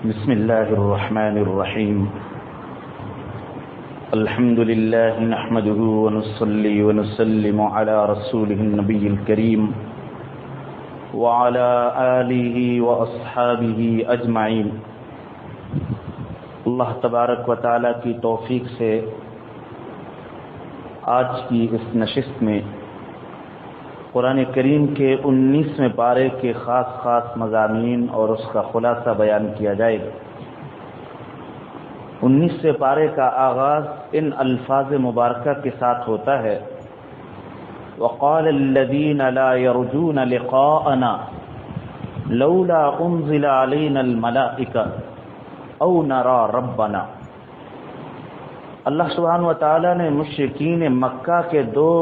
بسم الله الرحمن الرحيم. الحمد لله نحمده ونصلي ونسلم على رسوله النبي الكريم وعلى آله وأصحابه أجمعين. اللہ تبارک و تعالیٰ کی توفیق سے آج کی اس نشست میں قرآن کریم کے 19ویں پارے کے خاص مضامین اور اس کا خلاصہ بیان کیا جائے گا. 19ویں پارے کا آغاز ان الفاظ مبارکہ کے ساتھ ہوتا ہے: وقال الذين لا يرجون لقاءنا لولا انزل علينا الملائكة او نرى ربنا. اللہ سبحانہ و تعالی نے مشرکین مکہ کے دو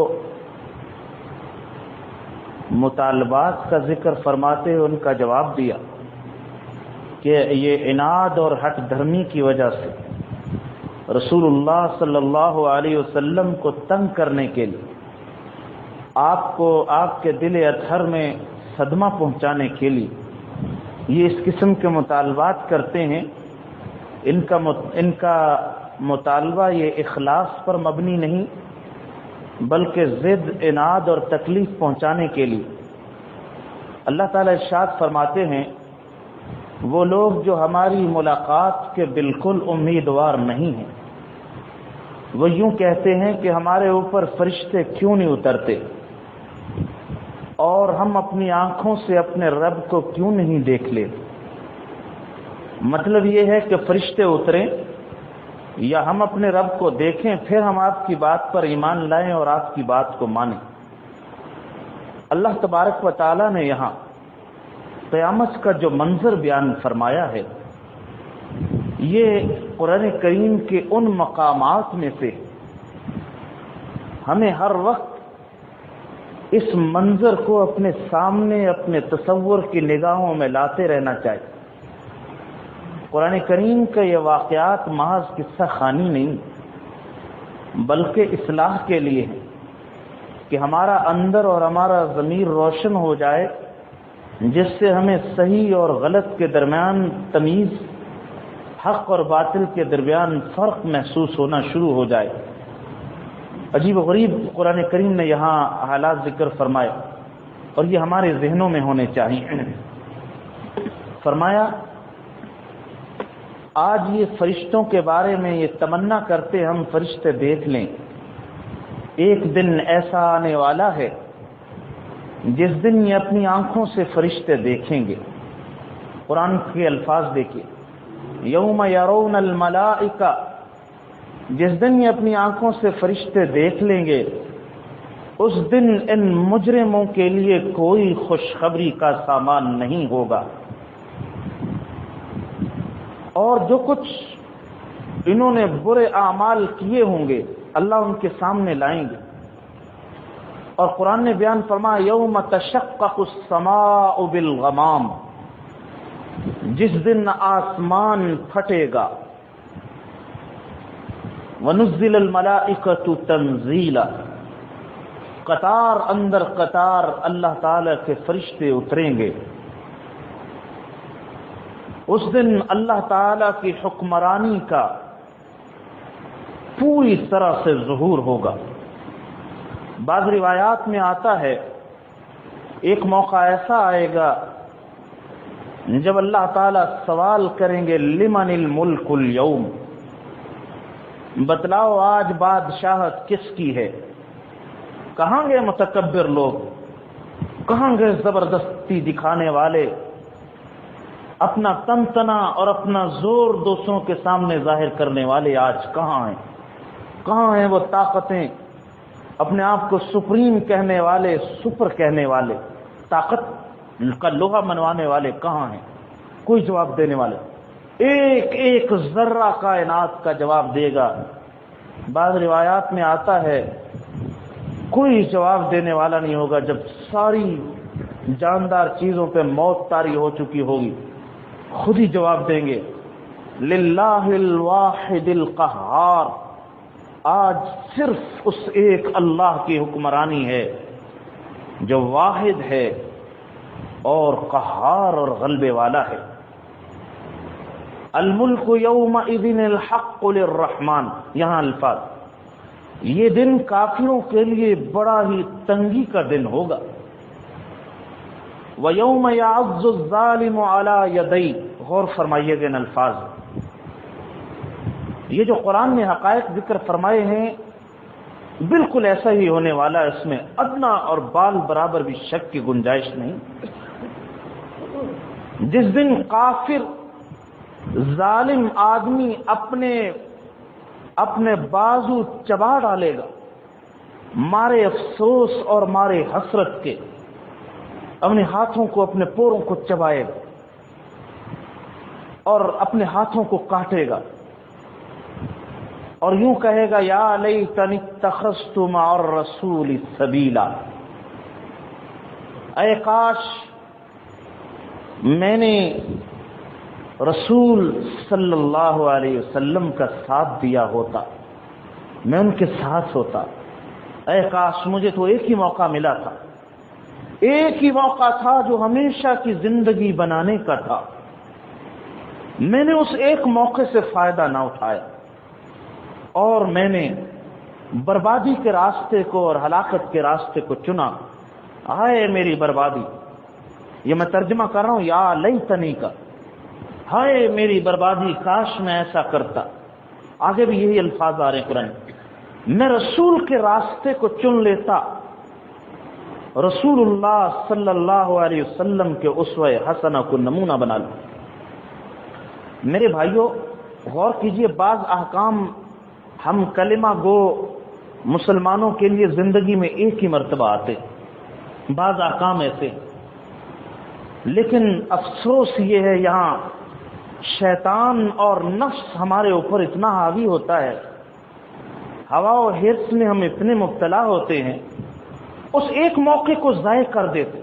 مطالبات کا ذکر فرماتے ہوئے ان کا جواب دیا کہ یہ عناد اور ہٹ دھرمی کی وجہ سے رسول اللہ صلی اللہ علیہ وسلم کو تنگ کرنے کے لیے، آپ کو آپ کے دل اطہر میں صدمہ پہنچانے کے لیے یہ اس قسم کے مطالبات کرتے ہیں. ان کا مطالبہ یہ اخلاص پر مبنی نہیں بلکہ ضد، عناد اور تکلیف پہنچانے کے لیے. اللہ تعالیٰ ارشاد فرماتے ہیں وہ لوگ جو ہماری ملاقات کے بالکل امیدوار نہیں ہیں وہ یوں کہتے ہیں کہ ہمارے اوپر فرشتے کیوں نہیں اترتے اور ہم اپنی آنکھوں سے اپنے رب کو کیوں نہیں دیکھ لیتے. مطلب یہ ہے کہ فرشتے اتریں یا ہم اپنے رب کو دیکھیں پھر ہم آپ کی بات پر ایمان لائیں اور آپ کی بات کو مانیں. اللہ تبارک و تعالی نے یہاں قیامت کا جو منظر بیان فرمایا ہے یہ قرآن کریم کے ان مقامات میں سے ہمیں ہر وقت اس منظر کو اپنے سامنے اپنے تصور کی نگاہوں میں لاتے رہنا چاہیے. قرآن کریم کا یہ واقعات محض قصہ خوانی نہیں بلکہ اصلاح کے لیے ہے کہ ہمارا اندر اور ہمارا ضمیر روشن ہو جائے جس سے ہمیں صحیح اور غلط کے درمیان تمیز، حق اور باطل کے درمیان فرق محسوس ہونا شروع ہو جائے. عجیب و غریب قرآن کریم نے یہاں حالات ذکر فرمائے اور یہ ہمارے ذہنوں میں ہونے چاہیے. فرمایا آج یہ فرشتوں کے بارے میں یہ تمنا کرتے ہم فرشتے دیکھ لیں. ایک دن ایسا آنے والا ہے جس دن یہ اپنی آنکھوں سے فرشتے دیکھیں گے. قرآن کے الفاظ دیکھیے: یوم یرون الملائکہ، جس دن یہ اپنی آنکھوں سے فرشتے دیکھ لیں گے اس دن ان مجرموں کے لیے کوئی خوشخبری کا سامان نہیں ہوگا اور جو کچھ انہوں نے برے اعمال کیے ہوں گے اللہ ان کے سامنے لائیں گے. اور قرآن نے بیان فرمایا یوم تشقق السماء بالغمام، جس دن آسمان پھٹے گا. ونزل الملائکۃ تنزیلا، قطار اندر قطار اللہ تعالی کے فرشتے اتریں گے. اس دن اللہ تعالی کی حکمرانی کا پوری طرح سے ظہور ہوگا. بعض روایات میں آتا ہے ایک موقع ایسا آئے گا جب اللہ تعالی سوال کریں گے لمن الملک اليوم، بتلاؤ آج بادشاہت کس کی ہے. کہاں گئے متکبر لوگ، کہاں گئے زبردستی دکھانے والے، اپنا تنتنا اور اپنا زور دوسروں کے سامنے ظاہر کرنے والے آج کہاں ہیں؟ کہاں ہیں وہ طاقتیں، اپنے آپ کو سپریم کہنے والے، سپر کہنے والے، طاقت کا لوہا منوانے والے کہاں ہیں؟ کوئی جواب دینے والے؟ ایک ایک ذرہ کائنات کا جواب دے گا. بعض روایات میں آتا ہے کوئی جواب دینے والا نہیں ہوگا جب ساری جاندار چیزوں پہ موت طاری ہو چکی ہوگی. خود ہی جواب دیں گے للہ الواحد القہار، آج صرف اس ایک اللہ کی حکمرانی ہے جو واحد ہے اور قہار اور غلبے والا ہے. الملک یومئذ الحق للرحمن، یہاں الفاظ، یہ دن کافروں کے لیے بڑا ہی تنگی کا دن ہوگا۔ وَيَوْمَ يَعَضُّ الظَّالِمُ عَلَى يَدَيْهِ، غور فرمائیے گا ان الفاظ، یہ جو قرآن نے حقائق ذکر فرمائے ہیں بالکل ایسا ہی ہونے والا ہے، اس میں ادنا اور بال برابر بھی شک کی گنجائش نہیں۔ جس دن کافر ظالم آدمی اپنے بازو چبا ڈالے گا، مارے افسوس اور مارے حسرت کے، اپنے ہاتھوں کو اپنے پوروں کو چبائے گا اور اپنے ہاتھوں کو کاٹے گا اور یوں کہے گا یا لیتنی اتخذت مع الرسول سبیلا، اے کاش میں نے رسول صلی اللہ علیہ وسلم کا ساتھ دیا ہوتا، میں ان کے ساتھ ہوتا، اے کاش مجھے تو ایک ہی موقع ملا تھا، ایک ہی موقع تھا جو ہمیشہ کی زندگی بنانے کا تھا، میں نے اس ایک موقع سے فائدہ نہ اٹھایا اور میں نے بربادی کے راستے کو اور ہلاکت کے راستے کو چنا۔ ہائے میری بربادی، یہ میں ترجمہ کر رہا ہوں یا لیتنی کا، ہائے میری بربادی، کاش میں ایسا کرتا۔ آگے بھی یہی الفاظ آ رہے ہیں قرآن، میں رسول کے راستے کو چن لیتا، رسول اللہ صلی اللہ علیہ وسلم کے اسوہ حسنہ کو نمونہ بنا لوں۔ میرے بھائیوں غور کیجئے، بعض احکام ہم کلمہ گو مسلمانوں کے لیے زندگی میں ایک ہی مرتبہ آتے، بعض احکام ایسے، لیکن افسوس یہ ہے یہاں شیطان اور نفس ہمارے اوپر اتنا حاوی ہوتا ہے، ہوا و حرص میں ہم اتنے مبتلا ہوتے ہیں، اس ایک موقع کو ضائع کر دیتے،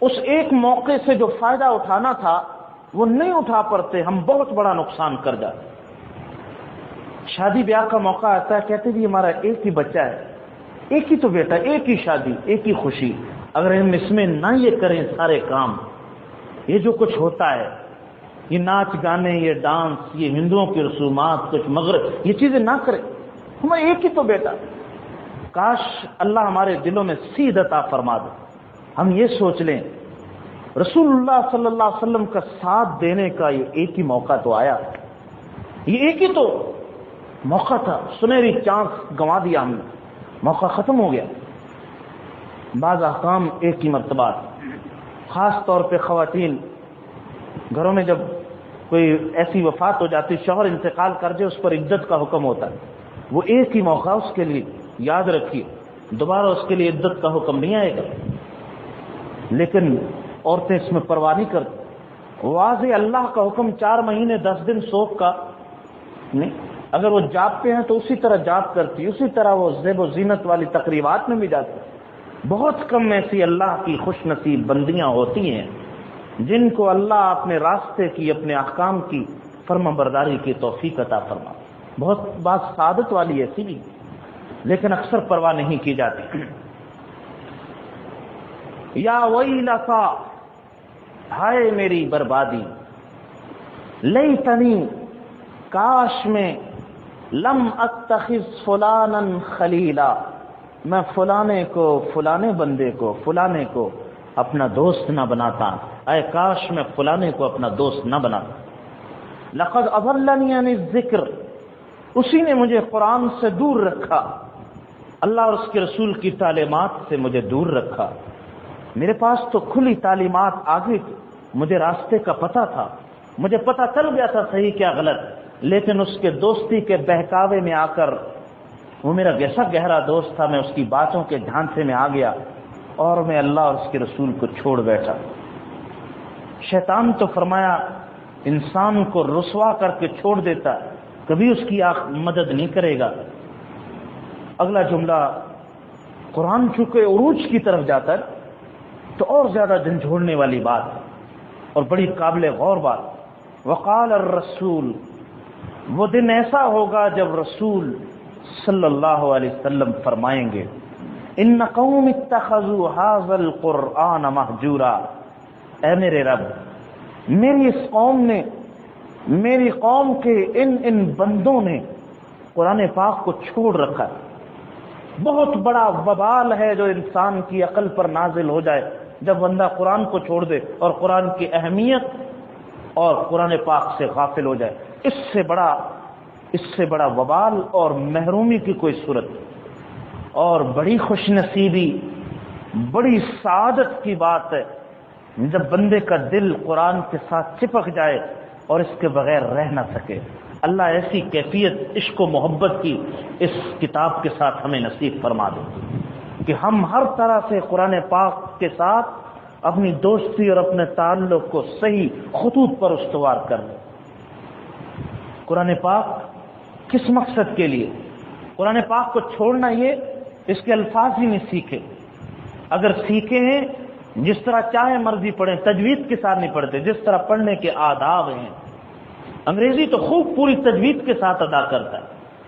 اس ایک موقع سے جو فائدہ اٹھانا تھا وہ نہیں اٹھا پاتے، ہم بہت بڑا نقصان کر جاتے۔ شادی بیاہ کا موقع آتا ہے، کہتے جی ہمارا ایک ہی بچہ ہے، ایک ہی تو بیٹا، ایک ہی شادی، ایک ہی خوشی، اگر ہم اس میں نہ یہ کریں سارے کام، یہ جو کچھ ہوتا ہے، یہ ناچ گانے، یہ ڈانس، یہ ہندوؤں کی رسومات، کچھ مغرب، یہ چیزیں نہ کریں، ہمارا ایک ہی تو بیٹا، کاش اللہ ہمارے دلوں میں سیدھ عطا فرما دے، ہم یہ سوچ لیں رسول اللہ صلی اللہ علیہ وسلم کا ساتھ دینے کا یہ ایک ہی موقع تو آیا، یہ ایک ہی تو موقع تھا، سنہری چانس گنوا دیا ہم نے، موقع ختم ہو گیا۔ بعض احکام ایک ہی مرتبہ، خاص طور پہ خواتین گھروں میں جب کوئی ایسی وفات ہو جاتی، شوہر انتقال کر جائے، اس پر عدت کا حکم ہوتا ہے، وہ ایک ہی موقع اس کے لیے، یاد رکھیے دوبارہ اس کے لیے عدت کا حکم نہیں آئے گا، لیکن عورتیں اس میں پرواہ نہیں کرتی، واضح اللہ کا حکم 4 مہینے 10 دن سوگ کا نہیں، اگر وہ جاپتے ہیں تو اسی طرح جاپ کرتی، اسی طرح وہ زیب و زینت والی تقریبات میں بھی جاتی۔ بہت کم ایسی اللہ کی خوش نصیب بندیاں ہوتی ہیں جن کو اللہ اپنے راستے کی، اپنے احکام کی فرما برداری کی توفیق عطا فرما، بہت بات سعادت والی ایسی بھی، لیکن اکثر پرواہ نہیں کی جاتی۔ یا ویلتا، ہائے میری بربادی، لیتنی، کاش میں، لم اتخذ فلانا خلیلا، میں فلانے کو، فلانے بندے کو، فلانے کو اپنا دوست نہ بناتا، اے کاش میں فلانے کو اپنا دوست نہ بناتا۔ لقد اضلنی عن الذکر، اسی نے مجھے قرآن سے دور رکھا، اللہ اور اس کے رسول کی تعلیمات سے مجھے دور رکھا۔ میرے پاس تو کھلی تعلیمات آ گئی تھی، مجھے راستے کا پتہ تھا، مجھے پتہ چل گیا تھا صحیح کیا غلط، لیکن اس کے دوستی کے بہکاوے میں آ کر، وہ میرا ایسا گہرا دوست تھا، میں اس کی باتوں کے جھانسے میں آ گیا اور میں اللہ اور اس کے رسول کو چھوڑ بیٹھا۔ شیطان تو فرمایا انسان کو رسوا کر کے چھوڑ دیتا، کبھی اس کی مدد نہیں کرے گا۔ اگلا جملہ قرآن چونکہ عروج کی طرف جاتا ہے تو اور زیادہ جھنجھوڑنے والی بات اور بڑی قابل غور بات، وقال الرسول، وہ دن ایسا ہوگا جب رسول صلی اللہ علیہ وسلم فرمائیں گے ان قوم اتخذوا هذا القرآن مہجورا، اے میرے رب، میری اس قوم نے میری قوم کے ان بندوں نے قرآن پاک کو چھوڑ رکھا ہے. بہت بڑا وبال ہے جو انسان کی عقل پر نازل ہو جائے جب بندہ قرآن کو چھوڑ دے اور قرآن کی اہمیت اور قرآن پاک سے غافل ہو جائے. اس سے بڑا وبال اور محرومی کی کوئی صورت اور بڑی خوش نصیبی، بڑی سعادت کی بات ہے جب بندے کا دل قرآن کے ساتھ چپک جائے اور اس کے بغیر رہ نہ سکے. اللہ ایسی کیفیت عشق و محبت کی اس کتاب کے ساتھ ہمیں نصیب فرما دے کہ ہم ہر طرح سے قرآن پاک کے ساتھ اپنی دوستی اور اپنے تعلق کو صحیح خطوط پر استوار کر لیں. قرآن پاک کس مقصد کے لیے؟ قرآن پاک کو چھوڑنا یہ اس کے الفاظ ہی نہیں سیکھے. اگر سیکھے ہیں جس طرح چاہے مرضی پڑھیں، تجوید کے ساتھ نہیں پڑھتے، جس طرح پڑھنے کے آداب ہیں. انگریزی تو خوب پوری تجوید کے ساتھ ادا کرتا ہے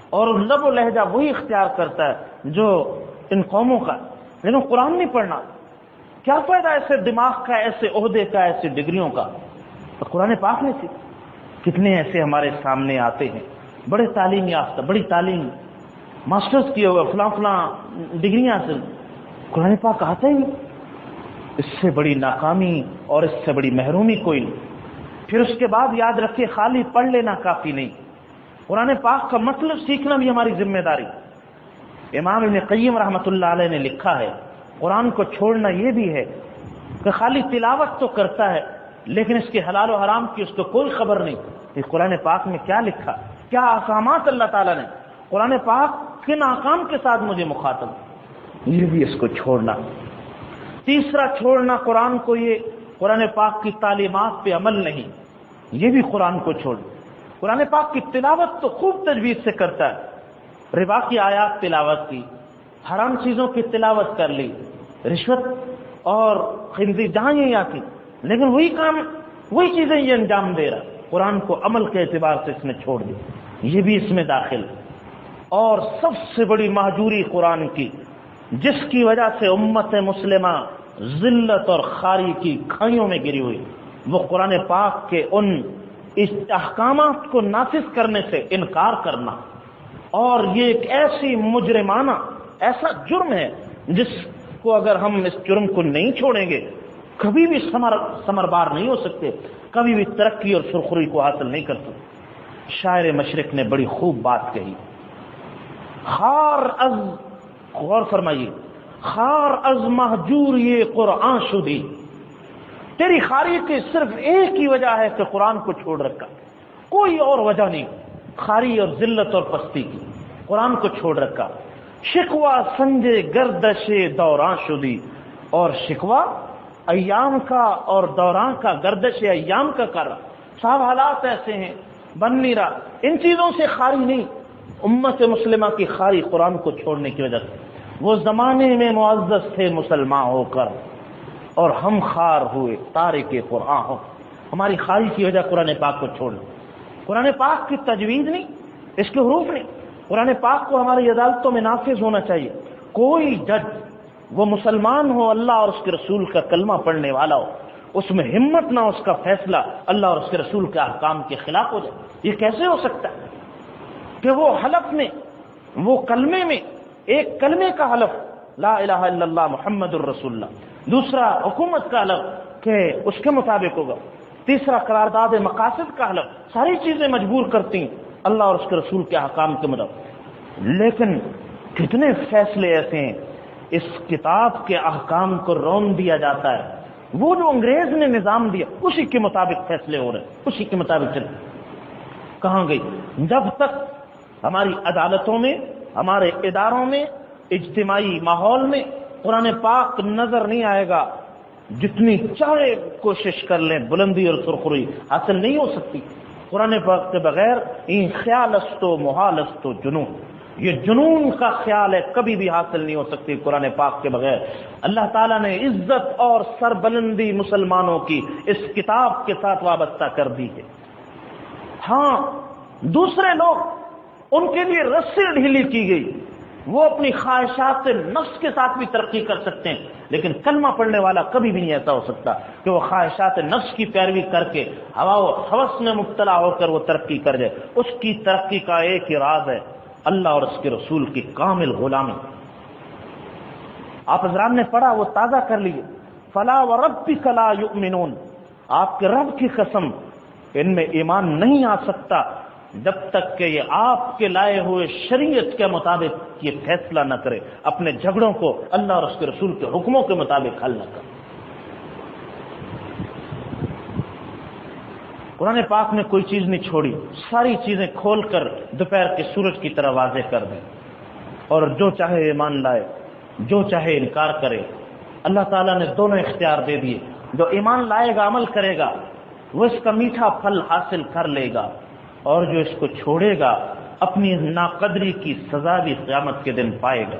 اور لب و لہجہ وہی اختیار کرتا ہے جو ان قوموں کا، لیکن قرآن نہیں پڑھنا. کیا فائدہ ایسے دماغ کا، ایسے عہدے کا، ایسے ڈگریوں کا؟ تو قرآن پاک نہیں سیکھا. کتنے ایسے ہمارے سامنے آتے ہیں بڑے تعلیم یافتہ، بڑی تعلیم، ماسٹرز کیے ہوئے، فلاں ڈگریاں حاصل، قرآن پاک آتا ہی نہیں. اس سے بڑی ناکامی اور اس سے بڑی محرومی کوئی نہیں. پھر اس کے بعد یاد رکھیے خالی پڑھ لینا کافی نہیں، قرآن پاک کا مطلب سیکھنا بھی ہماری ذمہ داری. امام ابن قیم رحمۃ اللہ علیہ نے لکھا ہے قرآن کو چھوڑنا یہ بھی ہے کہ خالی تلاوت تو کرتا ہے لیکن اس کے حلال و حرام کی اس کو کوئی خبر نہیں کہ قرآن پاک میں کیا لکھا، کیا احکامات اللہ تعالیٰ نے، قرآن پاک کن احکام کے ساتھ مجھے مخاطب، یہ بھی اس کو چھوڑنا. تیسرا چھوڑنا قرآن کو، یہ قرآن پاک کی تعلیمات پہ عمل نہیں، یہ بھی قرآن کو چھوڑ. قرآن پاک کی تلاوت تو خوب تجوید سے کرتا ہے، ربا کی آیات تلاوت کی، حرام چیزوں کی تلاوت کر لی، رشوت اور خنزیر جہاں یہ آتی، لیکن وہی کام، وہی چیزیں یہ انجام دے رہا. قرآن کو عمل کے اعتبار سے اس نے چھوڑ دی، یہ بھی اس میں داخل. اور سب سے بڑی مہجوری قرآن کی، جس کی وجہ سے امت مسلمہ ذلت اور خاری کی کھائیوں میں گری ہوئی، وہ قرآن پاک کے ان احکامات کو نافذ کرنے سے انکار کرنا. اور یہ ایک ایسی مجرمانہ، ایسا جرم ہے جس کو اگر ہم اس جرم کو نہیں چھوڑیں گے کبھی بھی ثمربار نہیں ہو سکتے، کبھی بھی ترقی اور سرخروئی کو حاصل نہیں کر سکتے. شاعر مشرق نے بڑی خوب بات کہی، خار از، غور فرمائیے، خار از مہجور یہ قرآن شدی. تیری خاری کی صرف ایک ہی وجہ ہے کہ قرآن کو چھوڑ رکھا، کوئی اور وجہ نہیں. خاری اور ذلت اور پستی کی، قرآن کو چھوڑ رکھا. شکوہ سنجے گردش دوران شدی، اور شکوہ ایام کا اور دوران کا، گردش ایام کا کر رہا. صاحب حالات ایسے ہیں، بن نہیں رہا. ان چیزوں سے خاری نہیں، امت مسلمہ کی خاری قرآن کو چھوڑنے کی وجہ سے. وہ زمانے میں معزز تھے مسلمان ہو کر اور ہم خار ہوئے تارک قرآن ہو. ہماری خاری کی وجہ قرآن پاک کو چھوڑنا. قرآن پاک کی تجوید نہیں، اس کے حروف نہیں. قرآن پاک کو ہماری عدالتوں میں نافذ ہونا چاہیے. کوئی جج وہ مسلمان ہو، اللہ اور اس کے رسول کا کلمہ پڑھنے والا ہو، اس میں ہمت نہ اس کا فیصلہ اللہ اور اس کے رسول کے احکام کے خلاف ہو جائے. یہ کیسے ہو سکتا ہے کہ وہ حلف میں، وہ کلمے میں، ایک کلمے کا حلف لا الہ الا اللہ محمد الرسول اللہ، دوسرا حکومت کا حلف کہ اس کے مطابق ہوگا، تیسرا قرارداد مقاصد کا حلف، ساری چیزیں مجبور کرتی ہیں اللہ اور اس کے رسول کے احکام کے مطابق. لیکن کتنے فیصلے ایسے ہیں اس کتاب کے احکام کو رون دیا جاتا ہے. وہ جو انگریز نے نظام دیا اسی کے مطابق فیصلے ہو رہے ہیں، اسی کے مطابق چل. کہاں گئی؟ جب تک ہماری عدالتوں میں، ہمارے اداروں میں، اجتماعی ماحول میں قرآن پاک نظر نہیں آئے گا، جتنی چاہے کوشش کر لیں بلندی اور سرخروئی حاصل نہیں ہو سکتی. قرآن پاک کے بغیر این خیال است و محال است و جنون، یہ جنون کا خیال ہے، کبھی بھی حاصل نہیں ہو سکتی قرآن پاک کے بغیر. اللہ تعالیٰ نے عزت اور سربلندی مسلمانوں کی اس کتاب کے ساتھ وابستہ کر دی ہے. ہاں دوسرے لوگ، ان کے لیے رسی ڈھیلی کی گئی، وہ اپنی خواہشات نفس کے ساتھ بھی ترقی کر سکتے ہیں، لیکن کلمہ پڑھنے والا کبھی بھی نہیں ایسا ہو سکتا کہ وہ خواہشات نفس کی پیروی کر کے ہوا و ہوس میں مبتلا ہو کر وہ ترقی کر جائے۔ اس کی ترقی کا ایک ہی راز ہے، اللہ اور اس کے رسول کی کامل غلامی۔ آپ حضرات نے پڑھا، وہ تازہ کر لیجیے، فلا وربک لا یؤمنون، آپ کے رب کی قسم ان میں ایمان نہیں آ سکتا جب تک کہ یہ آپ کے لائے ہوئے شریعت کے مطابق یہ فیصلہ نہ کرے، اپنے جھگڑوں کو اللہ اور اس کے رسول کے حکموں کے مطابق حل نہ کرے۔ قرآن پاک نے کوئی چیز نہیں چھوڑی، ساری چیزیں کھول کر دوپہر کے سورج کی طرح واضح کر دیں، اور جو چاہے ایمان لائے، جو چاہے انکار کرے۔ اللہ تعالیٰ نے دونوں اختیار دے دیے، جو ایمان لائے گا، عمل کرے گا، وہ اس کا میٹھا پھل حاصل کر لے گا، اور جو اس کو چھوڑے گا اپنی ناقدری کی سزا بھی قیامت کے دن پائے گا۔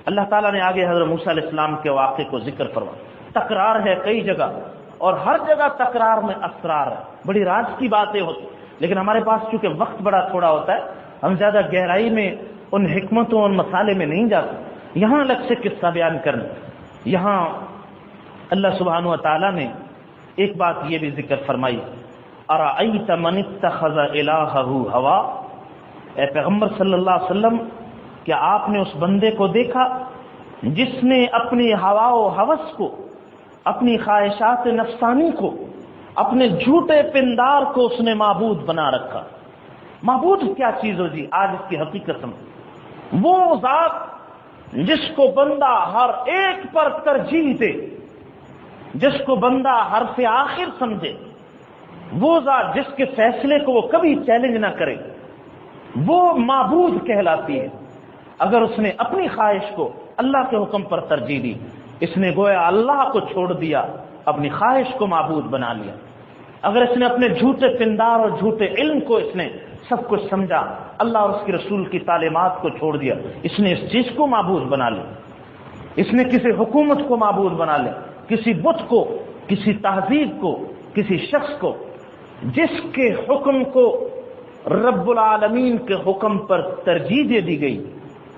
اللہ تعالیٰ نے آگے حضرت موسیٰ علیہ السلام کے واقعے کو ذکر فرمایا۔ تکرار ہے کئی جگہ، اور ہر جگہ تکرار میں اسرار ہے، بڑی راز کی باتیں ہوتی، لیکن ہمارے پاس چونکہ وقت بڑا تھوڑا ہوتا ہے، ہم زیادہ گہرائی میں ان حکمتوں اور مسالے میں نہیں جاتے۔ یہاں الگ سے قصہ بیان کرنا، یہاں اللہ سبحانہ و تعالیٰ نے ایک بات یہ بھی ذکر فرمائی، ارأیت من اتخذ الہہ ہوا، اے پیغمبر صلی اللہ علیہ وسلم، کیا آپ نے اس بندے کو دیکھا جس نے اپنی ہوا و ہوس کو، اپنی خواہشات نفسانی کو، اپنے جھوٹے پندار کو اس نے معبود بنا رکھا۔ معبود کیا چیز ہو جی؟ آج اس کی حقیقت سمجھ، وہ ذات جس کو بندہ ہر ایک پر ترجیح دے، جس کو بندہ حرف آخر سمجھے، وہ ذات جس کے فیصلے کو وہ کبھی چیلنج نہ کرے، وہ معبود کہلاتی ہے۔ اگر اس نے اپنی خواہش کو اللہ کے حکم پر ترجیح دی، اس نے گویا اللہ کو چھوڑ دیا، اپنی خواہش کو معبود بنا لیا۔ اگر اس نے اپنے جھوٹے پندار اور جھوٹے علم کو اس نے سب کچھ سمجھا، اللہ اور اس کے رسول کی تعلیمات کو چھوڑ دیا، اس نے اس چیز کو معبود بنا لیا۔ اس نے کسی حکومت کو معبود بنا لیا، کسی بت کو، کسی تہذیب کو، کسی شخص کو، جس کے حکم کو رب العالمین کے حکم پر ترجیح دے دی گئی،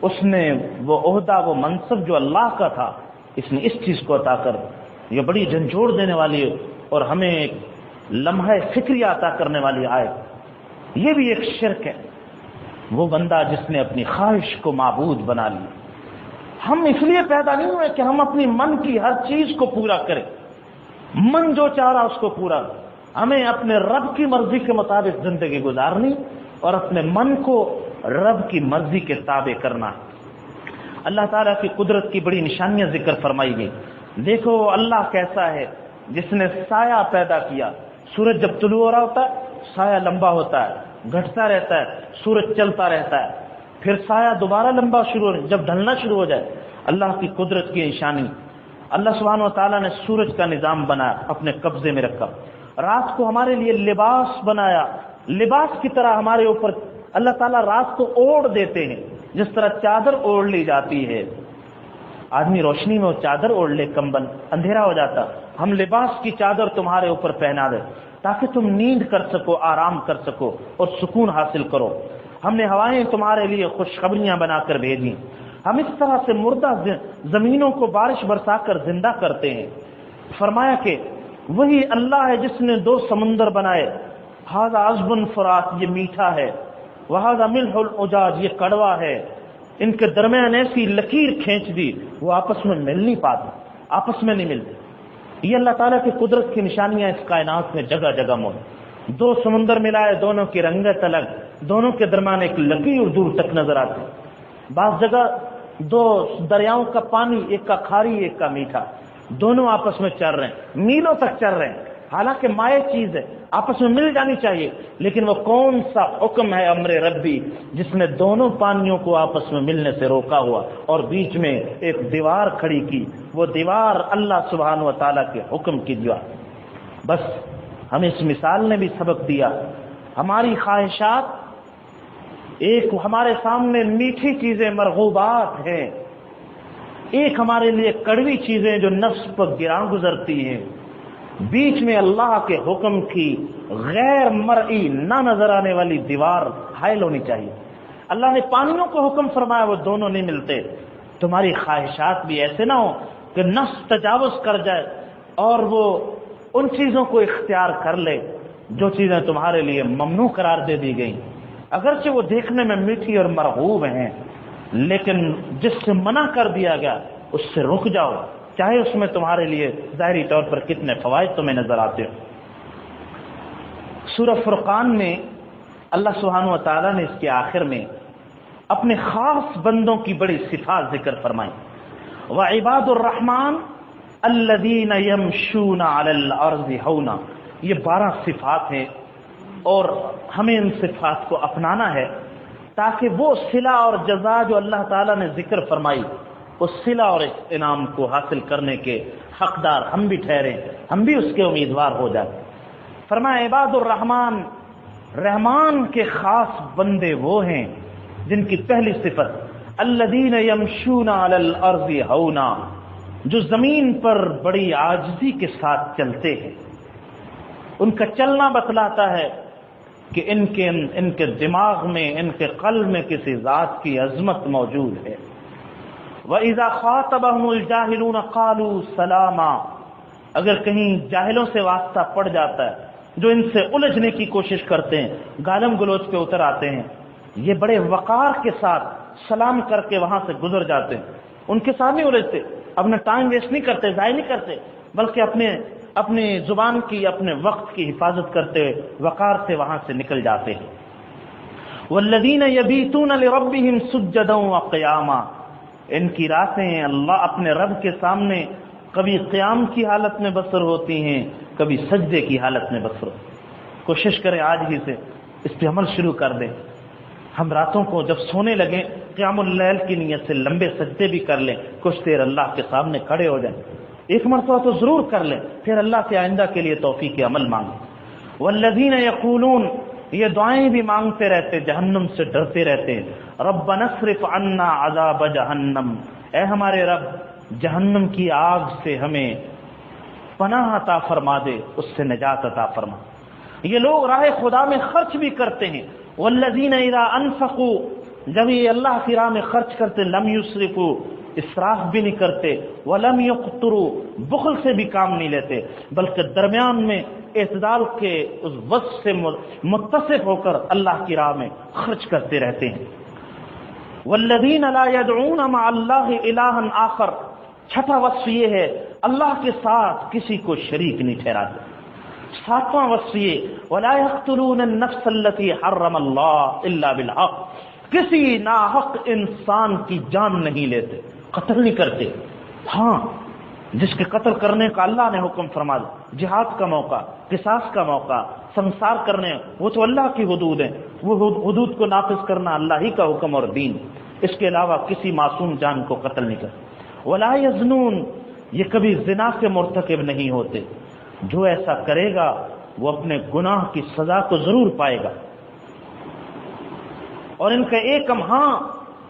اس نے وہ عہدہ، وہ منصب جو اللہ کا تھا، اس نے اس چیز کو عطا کر دیا۔ یہ بڑی جھنجھوڑ دینے والی ہے اور ہمیں ایک لمحہ فکریہ عطا کرنے والی آیت۔ یہ بھی ایک شرک ہے، وہ بندہ جس نے اپنی خواہش کو معبود بنا لیا۔ ہم اس لیے پیدا نہیں ہوئے کہ ہم اپنی من کی ہر چیز کو پورا کریں، من جو چاہ رہا اس کو پورا کریں۔ ہمیں اپنے رب کی مرضی کے مطابق زندگی گزارنی اور اپنے من کو رب کی مرضی کے تابع کرنا ہے۔ اللہ تعالیٰ کی قدرت کی بڑی نشانیاں ذکر فرمائی گئی۔ دیکھو اللہ کیسا ہے، جس نے سایہ پیدا کیا۔ سورج جب طلوع ہو رہا ہوتا ہے، سایہ لمبا ہوتا ہے، گھٹتا رہتا ہے، سورج چلتا رہتا ہے، پھر سایہ دوبارہ لمبا شروع ہو، جب ڈھلنا شروع ہو جائے۔ اللہ کی قدرت کی نشانی۔ اللہ سبحانہ و تعالیٰ نے سورج کا نظام بنایا، اپنے قبضے میں رکھا۔ رات کو ہمارے لیے لباس بنایا، لباس کی طرح ہمارے اوپر اللہ تعالیٰ رات کو اوڑھ دیتے ہیں، جس طرح چادر اوڑھ لی جاتی ہے۔ آدمی روشنی میں وہ چادر اوڑھ لے، کمبل، اندھیرا ہو جاتا، ہم لباس کی چادر تمہارے اوپر پہنا دے تاکہ تم نیند کر سکو، آرام کر سکو اور سکون حاصل کرو۔ ہم نے ہوائیں تمہارے لیے خوشخبریاں بنا کر بھیجی۔ ہم اس طرح سے مردہ زمینوں کو بارش برسا کر زندہ کرتے ہیں۔ فرمایا کہ وہی اللہ ہے جس نے دو سمندر بنائے، ھذا عذب فرات، یہ میٹھا ہے، وھذا ملح اجاج، یہ کڑوا ہے۔ ان کے درمیان ایسی لکیر کھینچ دی، وہ آپس میں مل نہیں پاتے، آپس میں نہیں ملتے۔ یہ اللہ تعالیٰ کی قدرت کی نشانیاں اس کائنات میں جگہ جگہ موجود۔ دو سمندر ملائے، دونوں کی رنگت الگ، دونوں کے درمیان ایک لکیر دور تک نظر آتی۔ بعض جگہ دو دریاؤں کا پانی، ایک کا کھاری ایک کا میٹھا، دونوں آپس میں چل رہے ہیں، میلوں تک چل رہے ہیں، حالانکہ مائع چیز ہے، آپس میں مل جانی چاہیے، لیکن وہ کون سا حکم ہے امر ربی جس نے دونوں پانیوں کو آپس میں ملنے سے روکا ہوا اور بیچ میں ایک دیوار کھڑی کی؟ وہ دیوار اللہ سبحانہ و تعالیٰ کے حکم کی دیوار۔ بس ہمیں اس مثال نے بھی سبق دیا، ہماری خواہشات ایک ہمارے سامنے میٹھی چیزیں مرغوبات ہیں، ایک ہمارے لیے کڑوی چیزیں جو نفس پر گراں گزرتی ہیں، بیچ میں اللہ کے حکم کی غیر مرئی نہ نظر آنے والی دیوار حائل ہونی چاہیے۔ اللہ نے پانیوں کو حکم فرمایا، وہ دونوں نہیں ملتے۔ تمہاری خواہشات بھی ایسے نہ ہو کہ نفس تجاوز کر جائے اور وہ ان چیزوں کو اختیار کر لے جو چیزیں تمہارے لیے ممنوع قرار دے دی گئیں، اگرچہ وہ دیکھنے میں میٹھی اور مرغوب ہیں، لیکن جس سے منع کر دیا گیا اس سے رک جاؤ، چاہے اس میں تمہارے لیے ظاہری طور پر کتنے فوائد تمہیں نظر آتے ہو۔ سورہ فرقان میں اللہ سبحانہ و تعالیٰ نے اس کے آخر میں اپنے خاص بندوں کی بڑی صفات ذکر فرمائی۔ وعباد الرحمن الذین یمشون علی الارض ہونا، یہ 12 صفات ہیں اور ہمیں ان صفات کو اپنانا ہے تاکہ وہ صلہ اور جزا جو اللہ تعالیٰ نے ذکر فرمائی اس صلہ اور انعام کو حاصل کرنے کے حقدار ہم بھی ٹھہریں، ہم بھی اس کے امیدوار ہو جائیں۔ فرمایا عباد الرحمن، رحمان کے خاص بندے وہ ہیں جن کی پہلی صفت الذین یمشون علی الارض ہونا، جو زمین پر بڑی عاجزی کے ساتھ چلتے ہیں۔ ان کا چلنا بتلاتا ہے کہ ان کے دماغ میں، ان کے قلب میں کسی ذات کی عظمت موجود ہے۔ وَإِذَا خَاطَبَهُمُ الْجَاهِلُونَ قَالُوا سَلَامًا، اگر کہیں جاہلوں سے واسطہ پڑ جاتا ہے جو ان سے الجھنے کی کوشش کرتے ہیں، گالم گلوچ پہ اتر آتے ہیں، یہ بڑے وقار کے ساتھ سلام کر کے وہاں سے گزر جاتے ہیں، ان کے ساتھ نہیں الجھتے، اپنا ٹائم ویسٹ نہیں کرتے، ضائع نہیں کرتے، بلکہ اپنے زبان کی، اپنے وقت کی حفاظت کرتے ہوئے وقار سے وہاں سے نکل جاتے ہیں۔ والذین یبیتون لربہم سجدا وقیاما، ان کی راتیں اللہ اپنے رب کے سامنے کبھی قیام کی حالت میں بسر ہوتی ہیں، کبھی سجدے کی حالت میں بسر ہوتی ہیں۔ کوشش کریں آج ہی سے اس پہ عمل شروع کر دیں۔ ہم راتوں کو جب سونے لگیں قیام اللیل کی نیت سے لمبے سجدے بھی کر لیں، کچھ دیر اللہ کے سامنے کھڑے ہو جائیں، ایک مرتبہ تو ضرور کر لیں، پھر اللہ سے آئندہ کے لیے توفیق عمل مانگیں۔ والذین یقولون، یہ دعائیں بھی مانگتے رہتے، جہنم سے ڈرتے رہتے ہیں، ربنا اصرف عنا عذاب جہنم، اے ہمارے رب جہنم کی آگ سے ہمیں پناہ عطا فرما دے، اس سے نجات عطا فرما۔ یہ لوگ راہ خدا میں خرچ بھی کرتے ہیں۔ والذین اذا انفقوا، جب یہ اللہ کی راہ میں خرچ کرتے، لم یسرفوا، اسراف بھی نہیں کرتے، ولم یقتروا، بخل سے بھی کام نہیں لیتے، بلکہ درمیان میں اعتدال کے اس وصف سے متصف ہو کر اللہ کی راہ میں خرچ کرتے رہتے ہیں۔ والذین لا يدعون مع اللہ الہا آخر، چھٹا وصف یہ ہے اللہ کے ساتھ کسی کو شریک نہیں ٹھہراتے۔ ساتواں وصف یہ ولا يقتلون النفس التي حرم اللہ الا بالحق، کسی ناحق انسان کی جان نہیں لیتے، قتل نہیں کرتے۔ ہاں جس کے قتل کرنے کا اللہ نے حکم فرما دیا، جہاد کا موقع، قصاص کا موقع، سنسار کرنے، وہ تو اللہ کی حدود ہیں، وہ حدود کو نافذ کرنا اللہ ہی کا حکم اور دین، اس کے علاوہ کسی معصوم جان کو قتل نہیں کرتے۔ ولا یزنون، یہ کبھی زنا کے مرتکب نہیں ہوتے، جو ایسا کرے گا وہ اپنے گناہ کی سزا کو ضرور پائے گا۔ اور ان کا ایک ہاں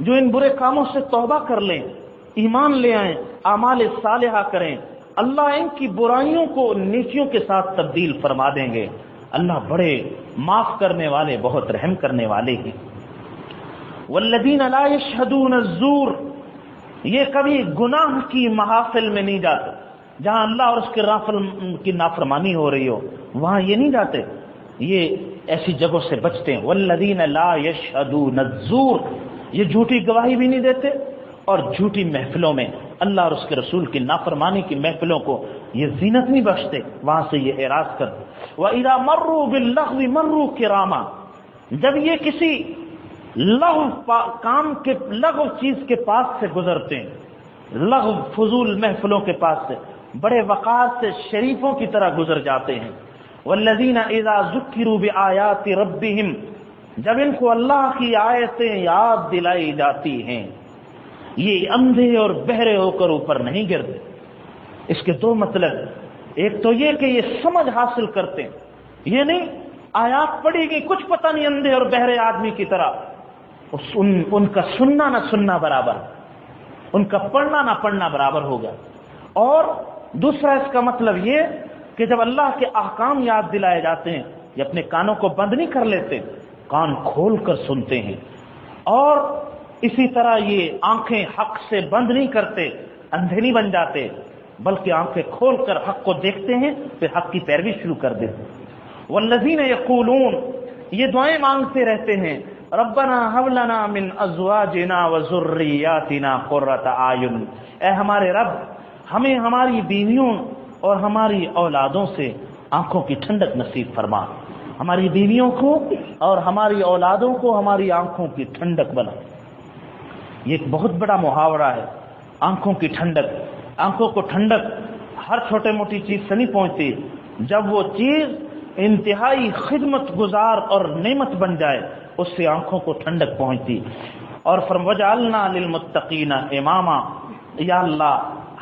جو ان برے کاموں سے توبہ کر لیں، ایمان لے آئیں، اعمال صالحہ کریں، اللہ ان کی برائیوں کو نیکیوں کے ساتھ تبدیل فرما دیں گے۔ اللہ بڑے معاف کرنے والے، بہت رحم کرنے والے ہیں۔ والذین لا یشہدون الزور، یہ کبھی گناہ کی محافل میں نہیں جاتے، جہاں اللہ اور اس کی نافرمانی ہو رہی ہو وہاں یہ نہیں جاتے، یہ ایسی جگہوں سے بچتے ہیں۔ والذین لا یشہدون الزور، یہ جھوٹی گواہی بھی نہیں دیتے اور جھوٹی محفلوں میں، اللہ اور اس کے رسول کی نافرمانی کی محفلوں کو یہ زینت نہیں بخشتے، وہاں سے یہ اعراض کرتے۔ وَإِذَا مَرُّوا بِاللَّغْوِ مَرُّوا كِرَامًا، جب یہ کسی لغو چیز کے پاس سے گزرتے ہیں، لغو فضول محفلوں کے پاس سے بڑے وقار سے شریفوں کی طرح گزر جاتے ہیں۔ والذین اذا ذکروا بآیات ربہم، جب ان کو اللہ کی آیتیں یاد دلائی جاتی ہیں یہ اندھے اور بہرے ہو کر اوپر نہیں گرتے۔ اس کے دو مطلب، ایک تو یہ کہ یہ سمجھ حاصل کرتے ہیں، یہ نہیں آیات پڑھی گئی کچھ پتہ نہیں اندھے اور بہرے آدمی کی طرح، ان کا سننا نہ سننا برابر، ان کا پڑھنا نہ پڑھنا برابر ہوگا۔ اور دوسرا اس کا مطلب یہ کہ جب اللہ کے احکام یاد دلائے جاتے ہیں یہ اپنے کانوں کو بند نہیں کر لیتے، کان کھول کر سنتے ہیں، اور اسی طرح یہ آنکھیں حق سے بند نہیں کرتے، اندھے نہیں بن جاتے، بلکہ آنکھیں کھول کر حق کو دیکھتے ہیں، پھر حق کی پیروی شروع کر دیتے ہیں۔ والذین یقولون، یہ دعائیں مانگتے رہتے ہیں، ربنا هب لنا من ازواجنا وذریاتنا قرۃ اعین، اے ہمارے رب ہمیں ہماری بیویوں اور ہماری اولادوں سے آنکھوں کی ٹھنڈک نصیب فرما، ہماری بیویوں کو اور ہماری اولادوں کو ہماری آنکھوں کی ٹھنڈک بنا۔ یہ ایک بہت بڑا محاورہ ہے، آنکھوں کی ٹھنڈک۔ آنکھوں کو ٹھنڈک ہر چھوٹے موٹی چیز سے نہیں پہنچتی، جب وہ چیز انتہائی خدمت گزار اور نعمت بن جائے اس سے آنکھوں کو ٹھنڈک پہنچتی۔ اور وجعلنا للمتقین اماما، یا اللہ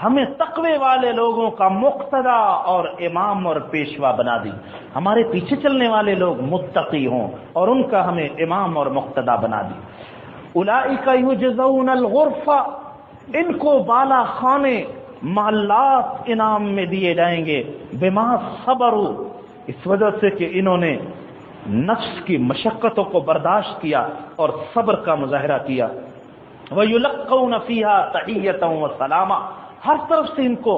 ہمیں تقوی والے لوگوں کا مقتدا اور امام اور پیشوا بنا دی، ہمارے پیچھے چلنے والے لوگ متقی ہوں اور ان کا ہمیں امام اور مقتدا بنا دی۔ اولئک یجزون الغرفہ، ان کو بالا خانے محلات انعام میں دیے جائیں گے، بما صبروا، اس وجہ سے کہ انہوں نے نفس کی مشقتوں کو برداشت کیا اور صبر کا مظاہرہ کیا۔ وَيُلَقَّوْنَ فِيهَا تَحِيَّةً وَسَلَامًا، ہر طرف سے ان کو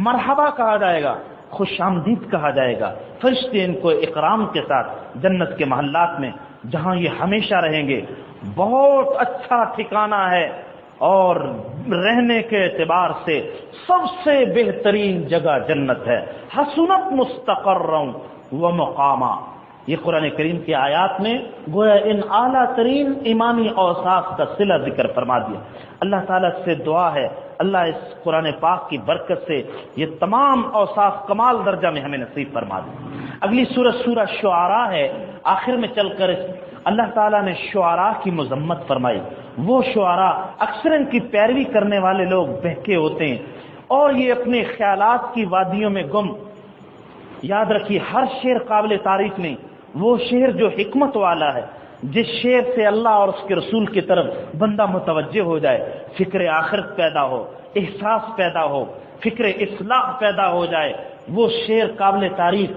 مرحبا کہا جائے گا، خوش آمدید کہا جائے گا۔ فرشتے ان کو اکرام کے ساتھ جنت کے محلات میں، جہاں یہ ہمیشہ رہیں گے، بہت اچھا ٹھکانہ ہے اور رہنے کے اعتبار سے سب سے بہترین جگہ جنت ہے۔ حسنت مستقرا ومقاما، یہ قرآن کریم کی آیات میں گویا ان اعلیٰ ترین ایمانی اوصاف کا صلہ ذکر فرما دیا۔ اللہ تعالیٰ سے دعا ہے اللہ اس قرآن پاک کی برکت سے یہ تمام اوصاف کمال درجہ میں ہمیں نصیب فرما دے۔ اگلی سورہ شعراء ہے، آخر میں چل کر اللہ تعالیٰ نے شعراء کی مذمت فرمائی۔ وہ شعراء اکثر ان کی پیروی کرنے والے لوگ بہکے ہوتے ہیں اور یہ اپنے خیالات کی وادیوں میں گم۔ یاد رکھیے ہر شعر قابل تعریف نہیں، وہ شعر جو حکمت والا ہے، جس شعر سے اللہ اور اس کے رسول کی طرف بندہ متوجہ ہو جائے، فکر آخرت پیدا ہو، احساس پیدا ہو، فکر اصلاح پیدا ہو جائے، وہ شعر قابل تعریف۔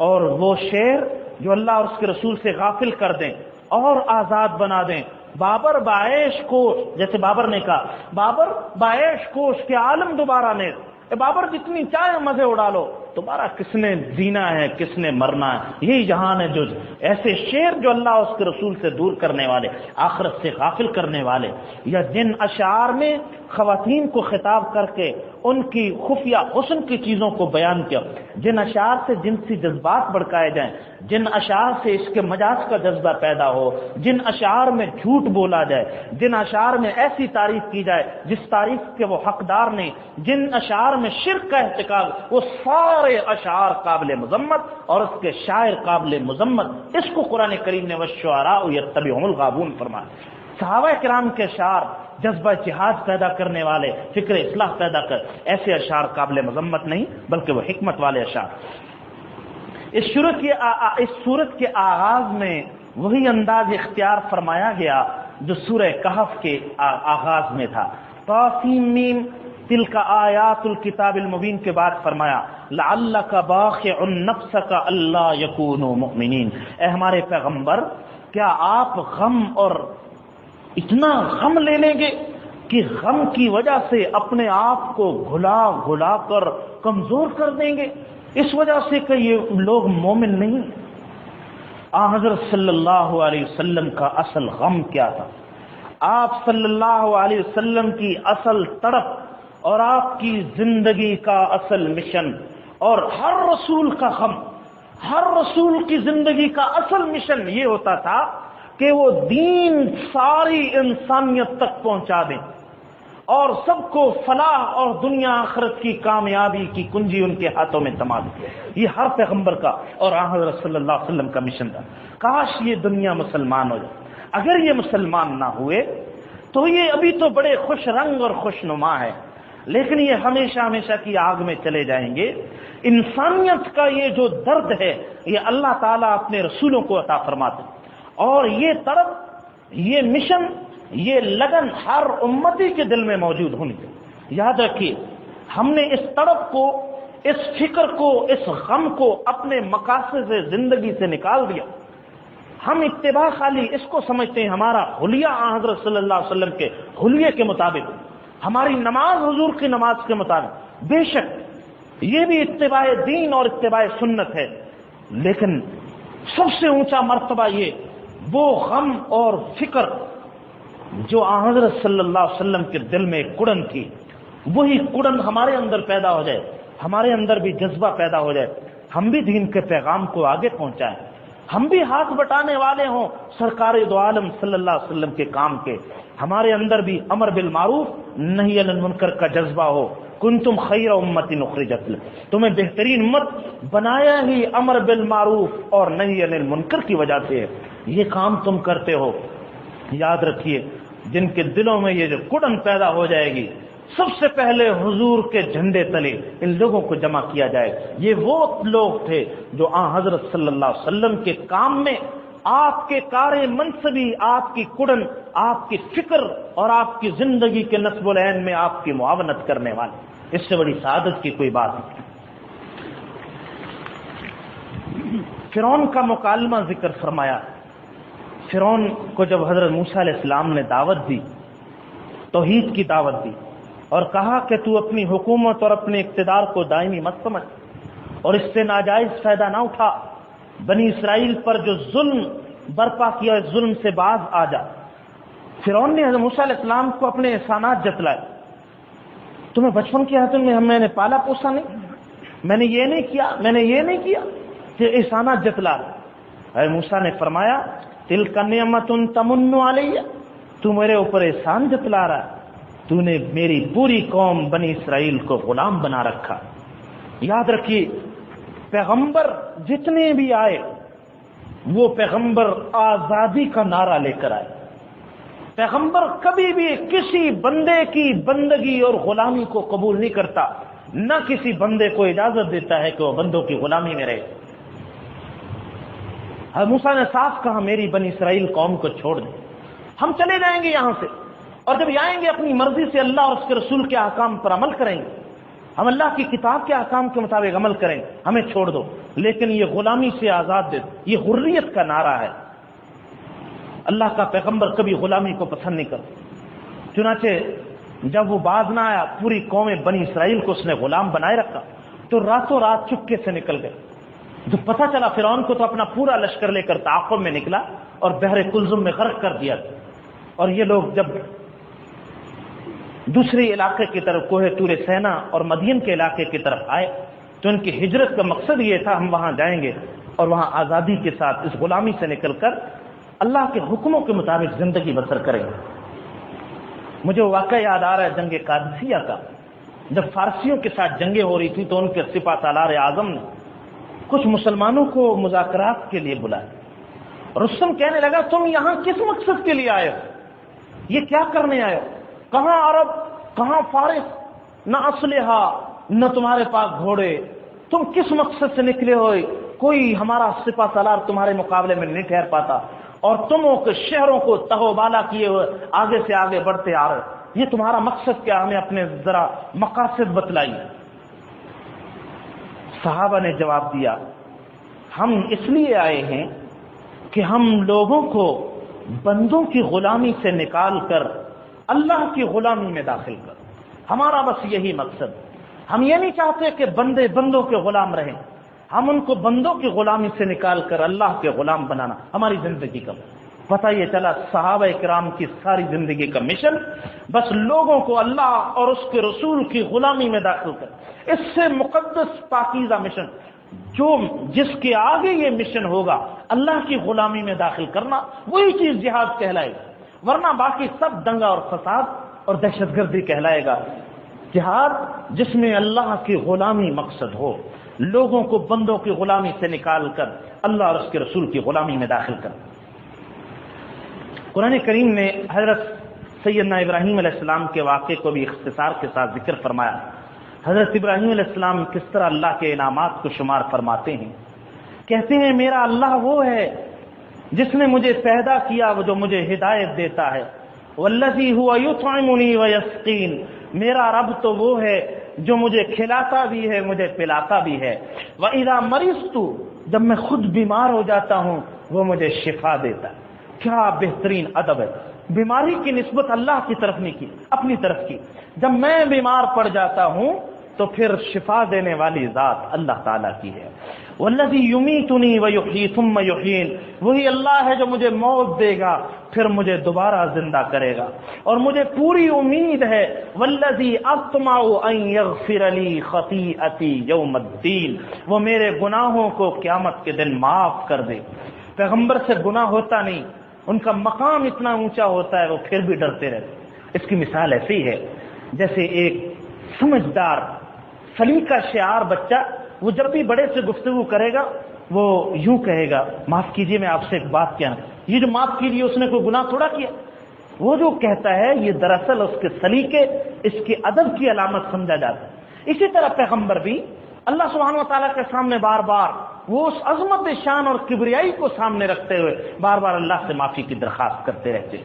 اور وہ شعر جو اللہ اور اس کے رسول سے غافل کر دیں اور آزاد بنا دیں۔ بابر باعش کوش، جیسے بابر نے کہا بابر باعش کوش کے عالم دوبارہ نے، بابر جتنی چاہے مزے اڑا لو، تمہارا کس نے جینا ہے، کس نے مرنا ہے، یہی جہان ہے۔ جو ایسے شعر جو اللہ اور اس کے رسول سے دور کرنے والے، آخرت سے غافل کرنے والے، یا جن اشعار میں خواتین کو خطاب کر کے ان کی خفیہ حسن کی چیزوں کو بیان کیا، جن اشعار سے جنسی جذبات بڑھکائے جائیں، جن اشعار سے اس کے مجاز کا جذبہ پیدا ہو، جن اشعار میں جھوٹ بولا جائے، جن اشعار میں ایسی تعریف کی جائے جس تعریف کے وہ حقدار نہیں، جن اشعار میں شرک کا ارتکاب، وہ سارے اشعار قابل مذمت اور اس کے شاعر قابل مذمت۔ اس کو قرآن کریم نے والشعراء یتبعهم الغاوون فرمایا۔ صحابہ کرام کے اشعار جذبہ جہاد پیدا کرنے والے، فکر اصلاح پیدا کر، ایسے اشعار قابل مذمت نہیں بلکہ وہ حکمت والے اشعار۔ اس سورت کے آغاز میں وہی انداز اختیار فرمایا گیا جو سورہ کہف کے آغاز میں تھا۔ طاسیم میم تلک آیات الکتاب المبین کے بعد فرمایا لعلک باخع نفسک الا یکونوا مؤمنین، اے ہمارے پیغمبر کیا آپ غم اور اتنا غم لے لیں گے کہ غم کی وجہ سے اپنے آپ کو گھلا کر کمزور کر دیں گے، اس وجہ سے کہ یہ لوگ مومن نہیں۔ حضرت صلی اللہ علیہ وسلم کا اصل غم کیا تھا؟ آپ صلی اللہ علیہ وسلم کی اصل تڑپ اور آپ کی زندگی کا اصل مشن، اور ہر رسول کا غم، ہر رسول کی زندگی کا اصل مشن یہ ہوتا تھا کہ وہ دین ساری انسانیت تک پہنچا دیں اور سب کو فلاح اور دنیا آخرت کی کامیابی کی کنجی ان کے ہاتھوں میں تما دیں۔ یہ ہر پیغمبر کا اور حضرت صلی اللہ علیہ وسلم کا مشن تھا۔ کاش یہ دنیا مسلمان ہو جائے۔ اگر یہ مسلمان نہ ہوئے تو یہ ابھی تو بڑے خوش رنگ اور خوش نما ہے، لیکن یہ ہمیشہ ہمیشہ کی آگ میں چلے جائیں گے۔ انسانیت کا یہ جو درد ہے یہ اللہ تعالیٰ اپنے رسولوں کو عطا فرماتے ہیں، اور یہ طرف، یہ مشن، یہ لگن ہر امتی کے دل میں موجود ہونی چاہیے۔ یاد رکھیے ہم نے اس طرف کو، اس فکر کو، اس غم کو اپنے مقاصد سے زندگی سے نکال دیا۔ ہم اتباع خالی اس کو سمجھتے ہیں ہمارا حلیہ حضرت صلی اللہ علیہ وسلم کے حلیے کے مطابق، ہماری نماز حضور کی نماز کے مطابق، بے شک یہ بھی اتباع دین اور اتباع سنت ہے، لیکن سب سے اونچا مرتبہ یہ وہ غم اور فکر جو حضرت صلی اللہ علیہ وسلم کے دل میں ایک کڑن تھی، وہی کڑن ہمارے اندر پیدا ہو جائے، ہمارے اندر بھی جذبہ پیدا ہو جائے، ہم بھی دین کے پیغام کو آگے پہنچائیں، ہم بھی ہاتھ بٹانے والے ہوں سرکار دو عالم صلی اللہ علیہ وسلم کے کام کے، ہمارے اندر بھی امر بالمعروف نہی عن المنکر کا جذبہ ہو۔ کنتم خیر امت اخرجت، تمہیں بہترین امت بنایا ہی امر بالمعروف اور نہی عن المنکر کی وجہ سے ہے، یہ کام تم کرتے ہو۔ یاد رکھیے جن کے دلوں میں یہ جو کڑن پیدا ہو جائے گی، سب سے پہلے حضور کے جھنڈے تلے ان لوگوں کو جمع کیا جائے۔ یہ وہ لوگ تھے جو حضرت صلی اللہ علیہ وسلم کے کام میں آپ کے کار منصبی، آپ کی کڑن، آپ کی فکر اور آپ کی زندگی کے نصب العین میں آپ کی معاونت کرنے والے، اس سے بڑی سعادت کی کوئی بات نہیں۔ فرعون کا مکالمہ ذکر فرمایا۔ فرعون کو جب حضرت موسیٰ علیہ السلام نے دعوت دی، توحید کی دعوت دی، اور کہا کہ تو اپنی حکومت اور اپنے اقتدار کو دائمی مت سمجھ اور اس سے ناجائز فائدہ نہ اٹھا، بنی اسرائیل پر جو ظلم برپا کیا اس ظلم سے باز آ جا۔ فرعون نے حضرت موسیٰ علیہ السلام کو اپنے احسانات جتلائے۔ تمہیں بچپن کے حالت میں نے پالا پوسا نہیں، میں نے یہ نہیں کیا، میں نے یہ نہیں کیا، کہ احسانات جتلا۔ حضرت موسیٰ نے فرمایا تلک نعمت تمن علیہ، تو میرے اوپر احسان جتلا رہا ہے، تو نے میری پوری قوم بنی اسرائیل کو غلام بنا رکھا۔ یاد رکھیے پیغمبر جتنے بھی آئے وہ پیغمبر آزادی کا نعرہ لے کر آئے۔ پیغمبر کبھی بھی کسی بندے کی بندگی اور غلامی کو قبول نہیں کرتا، نہ کسی بندے کو اجازت دیتا ہے کہ وہ بندوں کی غلامی میں رہے۔ حضرت موسیٰ نے صاف کہا میری بنی اسرائیل قوم کو چھوڑ دیں، ہم چلے جائیں گے یہاں سے، اور جب آئیں گے اپنی مرضی سے اللہ اور اس کے رسول کے احکام پر عمل کریں گے، ہم اللہ کی کتاب کے احکام کے مطابق عمل کریں، ہمیں چھوڑ دو، لیکن یہ غلامی سے آزاد دے دو۔ یہ حریت کا نعرہ ہے۔ اللہ کا پیغمبر کبھی غلامی کو پسند نہیں کرتا۔ چنانچہ جب وہ باز نہ آیا، پوری قوم بنی اسرائیل کو اس نے غلام بنائے رکھا، تو راتوں رات چپکے سے نکل گئے۔ جو پتہ چلا فرعون کو تو اپنا پورا لشکر لے کر تعاقب میں نکلا اور بحر کلزم میں غرق کر دیا۔ اور یہ لوگ جب دوسرے علاقے کی طرف کوہ طور سینا اور مدین کے علاقے کی طرف آئے تو ان کی ہجرت کا مقصد یہ تھا ہم وہاں جائیں گے اور وہاں آزادی کے ساتھ اس غلامی سے نکل کر اللہ کے حکموں کے مطابق زندگی بسر کریں گے۔ مجھے واقعہ یاد آ رہا ہے جنگ قادسیہ کا، جب فارسیوں کے ساتھ جنگیں ہو رہی تھی تو ان کے سپہ سالار اعظم نے کچھ مسلمانوں کو مذاکرات کے لیے بلایا۔ رستم کہنے لگا تم یہاں کس مقصد کے لیے آئے ہو؟ یہ کیا کرنے آئے ہو؟ کہاں عرب، کہاں فارس، نہ اسلحہ نہ تمہارے پاس گھوڑے، تم کس مقصد سے نکلے ہوئے؟ کوئی ہمارا سپہ سالار تمہارے مقابلے میں نہیں ٹھہر پاتا، اور تم شہروں کو تہو بالا کیے ہوئے آگے سے آگے بڑھتے آ رہے، یہ تمہارا مقصد کیا؟ ہمیں اپنے ذرا مقاصد بتلائیے۔ صحابہ نے جواب دیا ہم اس لیے آئے ہیں کہ ہم لوگوں کو بندوں کی غلامی سے نکال کر اللہ کی غلامی میں داخل کر، ہمارا بس یہی مقصد۔ ہم یہ نہیں چاہتے کہ بندے بندوں کے غلام رہیں، ہم ان کو بندوں کی غلامی سے نکال کر اللہ کے غلام بنانا ہماری زندگی کا پتہ۔ یہ چلا صحابہ کرام کی ساری زندگی کا مشن بس لوگوں کو اللہ اور اس کے رسول کی غلامی میں داخل کر، اس سے مقدس پاکیزہ مشن جس کے آگے یہ مشن ہوگا اللہ کی غلامی میں داخل کرنا، وہی چیز جہاد کہلائے گا، ورنہ باقی سب دنگا اور فساد اور دہشت گردی کہلائے گا۔ جہاد جس میں اللہ کی غلامی مقصد ہو، لوگوں کو بندوں کی غلامی سے نکال کر اللہ اور اس کے رسول کی غلامی میں داخل کر۔ قرآن کریم نے حضرت سیدنا ابراہیم علیہ السلام کے واقعے کو بھی اختصار کے ساتھ ذکر فرمایا۔ حضرت ابراہیم علیہ السلام کس طرح اللہ کے انعامات کو شمار فرماتے ہیں، کہتے ہیں میرا اللہ وہ ہے جس نے مجھے پیدا کیا، وہ جو مجھے ہدایت دیتا ہے۔ والذی هو یطعمنی ویسقین، میرا رب تو وہ ہے جو مجھے کھلاتا بھی ہے، مجھے پلاتا بھی ہے۔ وَإِذَا مَرِضْتُ، جب میں خود بیمار ہو جاتا ہوں، وہ مجھے شفا دیتا ہے۔ کیا بہترین ادب ہے، بیماری کی نسبت اللہ کی طرف نہیں کی، اپنی طرف کی۔ جب میں بیمار پڑ جاتا ہوں تو پھر شفا دینے والی ذات اللہ تعالیٰ کی ہے۔ والذی یمیتنی ویحیی ثم یحیین، وہی اللہ ہے جو مجھے موت دے گا پھر مجھے دوبارہ زندہ کرے گا، اور مجھے پوری امید ہے والذی اطمع ان یغفر لی خطیئتی یوم الدین، وہ میرے گناہوں کو قیامت کے دن معاف کر دے۔ پیغمبر سے گناہ ہوتا نہیں، ان کا مقام اتنا اونچا ہوتا ہے وہ پھر بھی ڈرتے رہتے۔ اس کی مثال ایسی ہے جیسے ایک سمجھدار سلیقہ شعار بچہ، وہ جب بھی بڑے سے گفتگو کرے گا وہ یوں کہے گا، معاف کیجئے میں آپ سے ایک بات کہنا، یہ جو معاف کیجئے اس نے کوئی گناہ تھوڑا کیا، وہ جو کہتا ہے یہ دراصل اس کے سلیقے، اس کے ادب کی علامت سمجھا جاتا ہے۔ اسی طرح پیغمبر بھی اللہ سبحانہ و تعالیٰ کے سامنے بار بار وہ اس عظمت شان اور کبریائی کو سامنے رکھتے ہوئے بار بار اللہ سے معافی کی درخواست کرتے رہتے۔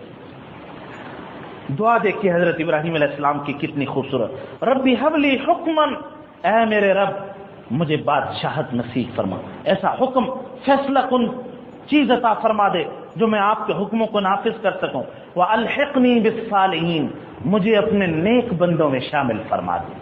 دعا دیکھیے حضرت ابراہیم علیہ السلام کی کتنی خوبصورت، ربی حب لی حکما، اے میرے رب مجھے بادشاہت نصیب فرما، ایسا حکم فیصلہ کن چیز عطا فرما دے جو میں آپ کے حکموں کو نافذ کر سکوں، وَأَلْحِقْنِي بِالصَّالِحِينَ، مجھے اپنے نیک بندوں میں شامل فرما دے،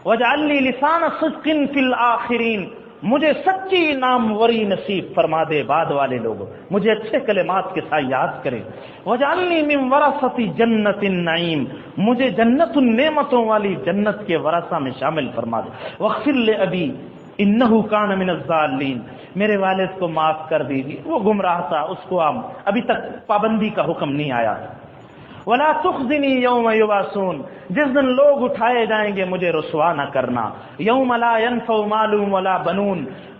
وَاجْعَلْ لِي لِسَانَ صِدْقٍ فِي الْآخِرِينَ، مجھے سچی ناموری نصیب فرما دے، بعد والے لوگ مجھے اچھے کلمات کے ساتھ یاد کریں، وَاجْعَلْنِي مِن وَرَثَةِ جَنَّةِ النَّعِيمِ، مجھے جنت النعمتوں والی جنت کے ورثہ میں شامل فرما دے، وَاغْفِرْ لِأَبِي إِنَّهُ كَانَ مِنَ الضَّالِّينَ، میرے والد کو معاف کر دیجیے، وہ گمراہ تھا، اس کو ابھی تک پابندی کا حکم نہیں آیا۔ وَلَا تُخْزِنِي يَوْمَ يُبْعَثُونَ، جس دن لوگ اٹھائے جائیں گے مجھے رسوا نہ کرنا، یوم لا ينفع مال ولا بنون،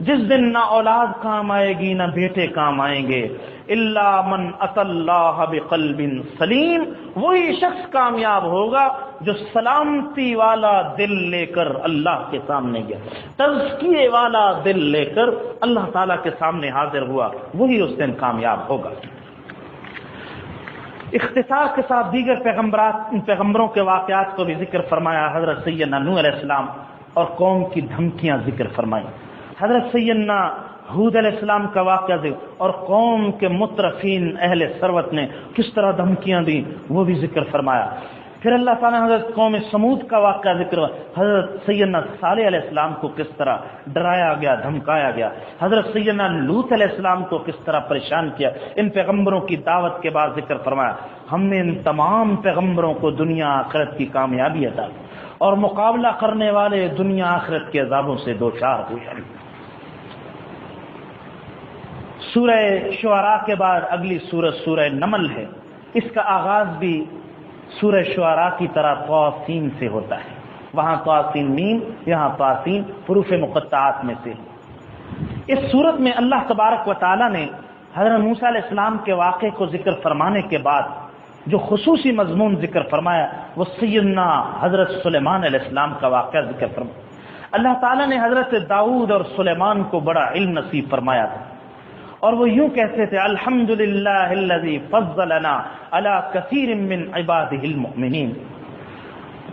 جس دن نہ اولاد کام آئے گی نہ بیٹے کام آئیں گے، الا من اتى اللہ بقلب سلیم، وہی شخص کامیاب ہوگا جو سلامتی والا دل لے کر اللہ کے سامنے گیا، تزکیے والا دل لے کر اللہ تعالیٰ کے سامنے حاضر ہوا، وہی اس دن کامیاب ہوگا۔ اختصار کے ساتھ دیگر پیغمبروں کے واقعات کو بھی ذکر فرمایا، حضرت سیدنا نوح علیہ السلام اور قوم کی دھمکیاں ذکر فرمائی، حضرت سیدنا ہود علیہ السلام کا واقعہ اور قوم کے مترفین اہل ثروت نے کس طرح دھمکیاں دیں وہ بھی ذکر فرمایا۔ پھر اللہ تعالیٰ نے حضرت قوم سمود کا واقعہ ذکر، حضرت سیدنا صالح علیہ السلام کو کس طرح ڈرایا گیا، دھمکایا گیا، حضرت سیدنا لوط علیہ السلام کو کس طرح پریشان کیا، ان پیغمبروں کی دعوت کے بعد ذکر فرمایا۔ ہم نے ان تمام پیغمبروں کو دنیا آخرت کی کامیابی عطا اور مقابلہ کرنے والے دنیا آخرت کے عذابوں سے دوچار ہوئے۔ سورہ شعراء کے بعد اگلی سورت سورہ نمل ہے، اس کا آغاز بھی سورہ شعراء کی طرح طاسین سے ہوتا ہے، وہاں طاسین میم، یہاں طاسین حروف مقطعات میں سے۔ اس سورت میں اللہ تبارک و تعالی نے حضرت موسیٰ علیہ السلام کے واقعے کو ذکر فرمانے کے بعد جو خصوصی مضمون ذکر فرمایا وہ سیدنا حضرت سلیمان علیہ السلام کا واقعہ ذکر فرمایا۔ اللہ تعالیٰ نے حضرت داؤد اور سلیمان کو بڑا علم نصیب فرمایا تھا، اور وہ یوں کہتے تھے الحمدللہ الذی فضلنا علی کثیر من عبادہ المؤمنین،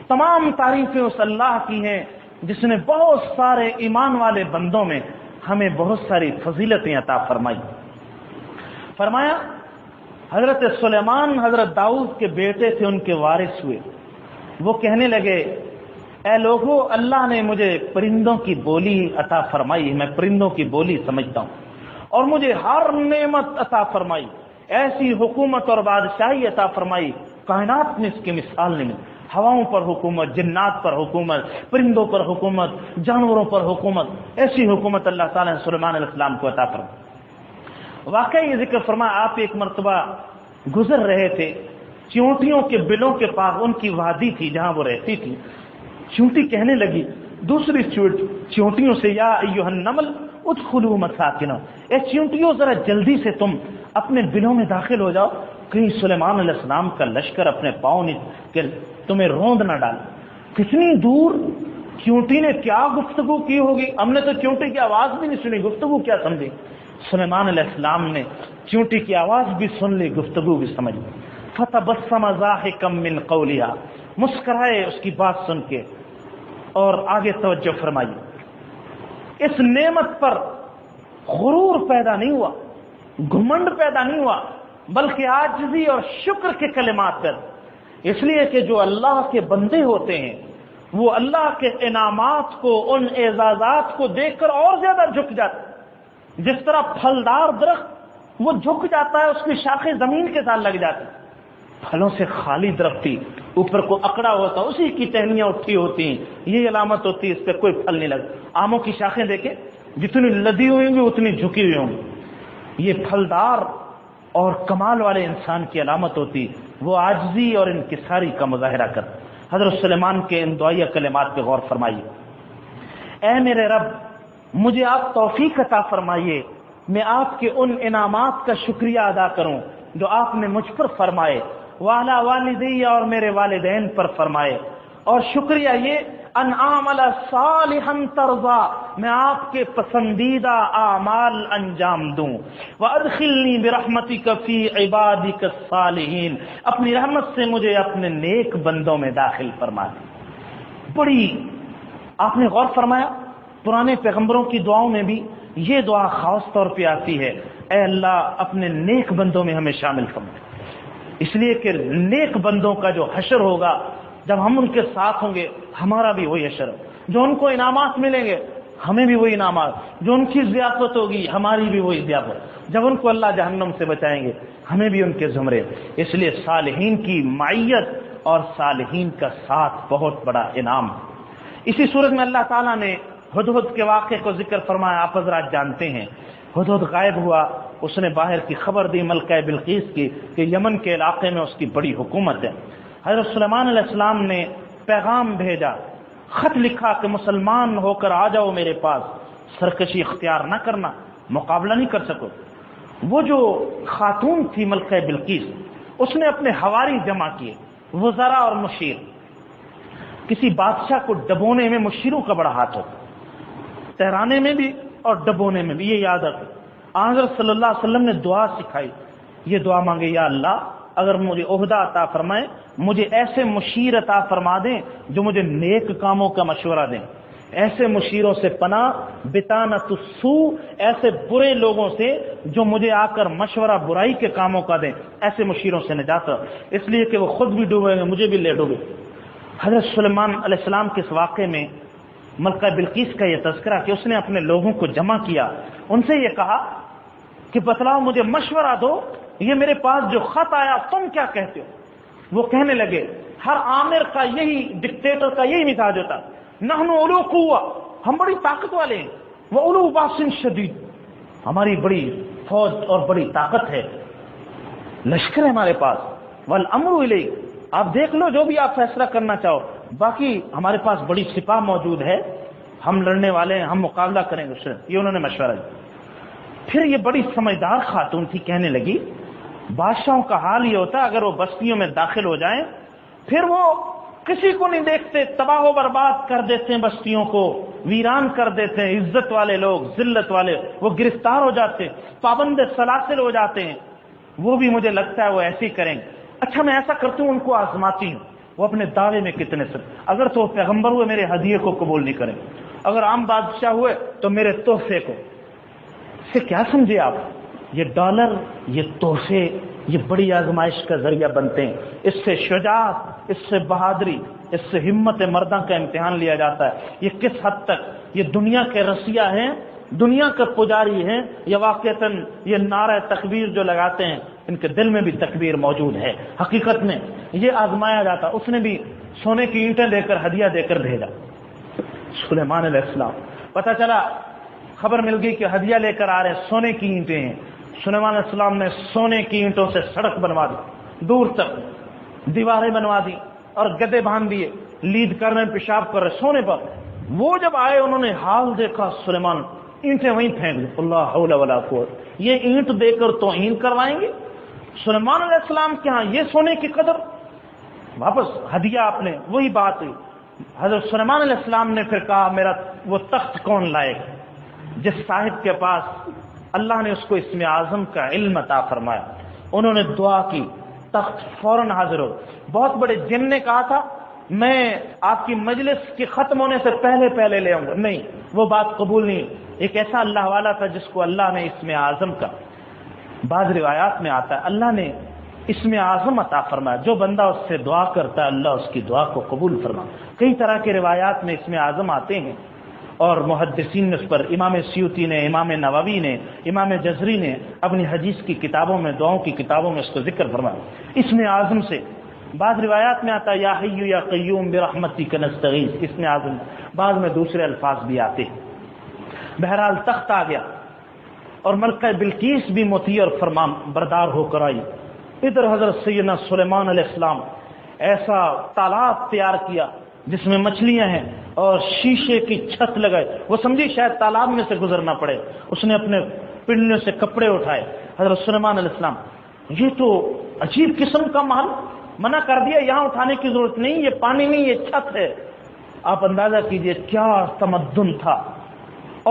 تمام تعریفیں اس اللہ کی ہیں جس نے بہت سارے ایمان والے بندوں میں ہمیں بہت ساری فضیلتیں عطا فرمائی۔ فرمایا حضرت سلیمان حضرت داؤد کے بیٹے تھے، ان کے وارث ہوئے، وہ کہنے لگے اے لوگو اللہ نے مجھے پرندوں کی بولی عطا فرمائی، میں پرندوں کی بولی سمجھتا ہوں، اور مجھے ہر نعمت عطا فرمائی، ایسی حکومت اور بادشاہی عطا فرمائی کائنات میں اس کی مثال نہیں ملی، ہواؤں پر حکومت، جنات پر حکومت، پرندوں پر حکومت، جانوروں پر حکومت، ایسی حکومت اللہ تعالیٰ نے سلیمان علیہ السلام کو عطا فرمائی۔ واقعی یہ ذکر فرمایا آپ ایک مرتبہ گزر رہے تھے، چیونٹیوں کے بلوں کے پاس ان کی وادی تھی جہاں وہ رہتی تھی، چیونٹی کہنے لگی دوسری چیونٹیوں سے یا ایھا النمل ادخلوا مساکنا، اے چیونٹیوں ذرا جلدی سے تم اپنے بلوں میں داخل ہو جاؤ، کہیں سلیمان علیہ السلام کا لشکر اپنے پاؤں کہ تمہیں روند نہ ڈالے۔ کتنی دور چیونٹی نے کیا گفتگو کی ہوگی، ہم نے تو چیونٹی کی آواز بھی نہیں سنی، گفتگو کیا سمجھی؟ سلیمان علیہ السلام نے چیونٹی کی آواز بھی سن لی، گفتگو بھی سمجھ لی۔ فتبسم ضاحکا من قولها، مسکرائے اس کی بات سن کے، اور آگے توجہ فرمائی، اس نعمت پر غرور پیدا نہیں ہوا، گھمنڈ پیدا نہیں ہوا، بلکہ عاجزی اور شکر کے کلمات پر. اس لیے کہ جو اللہ کے بندے ہوتے ہیں وہ اللہ کے انعامات کو، ان اعزازات کو دیکھ کر اور زیادہ جھک جاتے ہیں. جس طرح پھلدار درخت وہ جھک جاتا ہے، اس کی شاخیں زمین کے ساتھ لگ جاتی ہیں. پھلوں سے خالی درختی اوپر کو اکڑا ہوتا، اسی کی ٹہنیاں اٹھی ہوتی ہیں، یہ علامت ہوتی ہے اس پہ کوئی پھل نہیں لگتا. آموں کی شاخیں دیکھیں، جتنی لدی ہوئی ہوں گی اتنی جھکی ہوئی ہوں گی. یہ پھلدار اور کمال والے انسان کی علامت ہوتی، وہ عاجزی اور انکساری کا مظاہرہ کر. حضرت سلیمان کے ان دعائیہ کلمات پہ غور فرمائیے. اے میرے رب، مجھے آپ توفیق عطا فرمائیے، میں آپ کے ان انعامات کا شکریہ ادا کروں جو آپ نے مجھ پر فرمائے، وعلی والدی اور میرے والدین پر فرمائے. اور شکریہ یہ ان اعمل صالحا ترضا، میں آپ کے پسندیدہ اعمال انجام دوں. وادخلنی برحمتک فی عبادک الصالحین، اپنی رحمت سے مجھے اپنے نیک بندوں میں داخل فرما دے. بڑی آپ نے غور فرمایا پرانے پیغمبروں کی دعاؤں میں بھی یہ دعا خاص طور پہ آتی ہے، اے اللہ اپنے نیک بندوں میں ہمیں شامل فرما. اس لیے کہ نیک بندوں کا جو حشر ہوگا، جب ہم ان کے ساتھ ہوں گے ہمارا بھی وہی حشر. جو ان کو انعامات ملیں گے ہمیں بھی وہی انعامات، جو ان کی ضیافت ہوگی ہماری بھی وہی ضیافت. جب ان کو اللہ جہنم سے بچائیں گے ہمیں بھی ان کے زمرے. اس لیے صالحین کی معیت اور صالحین کا ساتھ بہت بڑا انعام. اسی صورت میں اللہ تعالیٰ نے ہدہد کے واقعے کو ذکر فرمایا. آپ حضرات جانتے ہیں ہدہد غائب ہوا، اس نے باہر کی خبر دی ملکہ بلقیس کی کہ یمن کے علاقے میں اس کی بڑی حکومت ہے. حضرت سلیمان علیہ السلام نے پیغام بھیجا، خط لکھا کہ مسلمان ہو کر آ جاؤ میرے پاس، سرکشی اختیار نہ کرنا، مقابلہ نہیں کر سکو. وہ جو خاتون تھی ملکہ بلقیس، اس نے اپنے حواری جمع کیے، وزراء اور مشیر. کسی بادشاہ کو ڈبونے میں مشیروں کا بڑا ہاتھ ہوتا، تہرانے میں بھی اور ڈبونے میں بھی. یہ یاد رکھیں. حضرت صلی اللہ علیہ وسلم نے دعا سکھائی، یہ دعا مانگے، یا اللہ اگر مجھے عہدہ عطا فرمائے، مجھے ایسے مشیر عطا فرما دیں جو مجھے نیک کاموں کا مشورہ دیں. ایسے مشیروں سے پناہ، بطانۃ السوء، ایسے برے لوگوں سے جو مجھے آ کر مشورہ برائی کے کاموں کا دیں، ایسے مشیروں سے نجات. اس لیے کہ وہ خود بھی ڈوبیں گے، مجھے بھی لے ڈوبے. حضرت سلیمان علیہ السلام کے اس واقعے میں ملکہ بلقیس کا یہ تذکرہ کہ اس نے اپنے لوگوں کو جمع کیا، ان سے یہ کہا کہ بتلاؤ مجھے مشورہ دو، یہ میرے پاس جو خط آیا تم کیا کہتے ہو. وہ کہنے لگے، ہر آمر کا یہی، ڈکٹیٹر کا یہی مزاج ہوتا، نحن اولو قوہ، ہم بڑی طاقت والے ہیں، وہ اولو باس شدید، ہماری بڑی فوج اور بڑی طاقت ہے، لشکر ہے ہمارے پاس. والامر الیک، آپ دیکھ لو جو بھی آپ فیصلہ کرنا چاہو، باقی ہمارے پاس بڑی سپاہ موجود ہے، ہم لڑنے والے ہیں، ہم مقابلہ کریں گے. یہ انہوں نے مشورہ دیا. پھر یہ بڑی سمجھدار خاتون تھی، کہنے لگی بادشاہوں کا حال یہ ہوتا ہے اگر وہ بستیوں میں داخل ہو جائیں پھر وہ کسی کو نہیں دیکھتے، تباہ و برباد کر دیتے ہیں، بستیوں کو ویران کر دیتے ہیں. عزت والے لوگ، ذلت والے وہ گرفتار ہو جاتے ہیں، پابند سلاسل ہو جاتے ہیں. وہ بھی مجھے لگتا ہے وہ ایسے ہی کریں گے. اچھا میں ایسا کرتی ہوں، ان کو آزماتی ہوں، وہ اپنے دعوے میں کتنے سے، اگر تو پیغمبر ہوئے میرے ہدیے کو قبول نہیں کریں، اگر عام بادشاہ ہوئے تو میرے تحفے کو. سے کیا سمجھے آپ؟ یہ ڈالر، یہ تحفے، یہ بڑی آزمائش کا ذریعہ بنتے ہیں. اس سے شجاعت، اس سے بہادری، اس سے ہمت مردہ کا امتحان لیا جاتا ہے. یہ کس حد تک یہ دنیا کے رسیہ ہیں، دنیا کے پجاری ہیں، یا واقعتاً یہ نعرہ تکبیر جو لگاتے ہیں ان کے دل میں بھی تکبیر موجود ہے. حقیقت میں یہ آزمایا جاتا. اس نے بھی سونے کی اینٹیں دے کر، ہدیہ دے کر بھیجا. سلیمان علیہ السلام پتہ چلا، خبر مل گئی کہ ہدیہ لے کر آ رہے سونے کی اینٹیں ہیں. سلیمان علیہ السلام نے سونے کی اینٹوں سے سڑک بنوا دی، دور تک دیواریں بنوا دی اور گدے باندھ دیے، لید کر رہے، پیشاب کر رہے سونے پر. وہ جب آئے انہوں نے حال دیکھا، سلیمان اینٹیں وہیں پھینک دی. اللہ حول ولا قوت، یہ اینٹ دے کر توہین کروائیں گے سلیمان علیہ السلام کے ہاں، یہ سونے کی قدر. واپس ہدیہ آپ نے، وہی بات ہوئی. حضرت سلیمان علیہ السلام نے پھر کہا میرا وہ تخت کون لائے گا؟ جس صاحب کے پاس اللہ نے اس کو اسم اعظم کا علم عطا فرمایا، انہوں نے دعا کی، تخت فوراً حاضر ہو. بہت بڑے جن نے کہا تھا میں آپ کی مجلس کے ختم ہونے سے پہلے لے آؤں گا، نہیں، وہ بات قبول نہیں. ایک ایسا اللہ والا تھا جس کو اللہ نے اسم اعظم کا بعض روایات میں آتا ہے اللہ نے اسم اعظم عطا فرمایا، جو بندہ اس سے دعا کرتا ہے اللہ اس کی دعا کو قبول فرما۔ کئی طرح کے روایات میں اسم اعظم آتے ہیں، اور محدثین نے اس پر، امام سیوطی نے، امام نووی نے، امام جزری نے اپنی حدیث کی کتابوں میں، دعاؤں کی کتابوں میں اس کو ذکر فرمایا اسم اعظم سے۔ بعض روایات میں آتا ہے یا حی یا قیوم برحمتک نستغیث، اسم اعظم، بعض میں دوسرے الفاظ بھی آتے ہیں۔ بہرحال تخت آ گیا اور ملکہ بلقیس بھی مطیع اور فرمان بردار ہو کر آئی۔ ادھر حضرت سیدنا سلیمان علیہ السلام ایسا تالاب تیار کیا جس میں مچھلیاں ہیں اور شیشے کی چھت لگائے، وہ سمجھی شاید تالاب میں سے گزرنا پڑے، اس نے اپنے پنڈوں سے کپڑے اٹھائے۔ حضرت سلیمان علیہ السلام، یہ تو عجیب قسم کا محل، منع کر دیا، یہاں اٹھانے کی ضرورت نہیں، یہ پانی نہیں، یہ چھت ہے۔ آپ اندازہ کیجئے کیا تمدن تھا،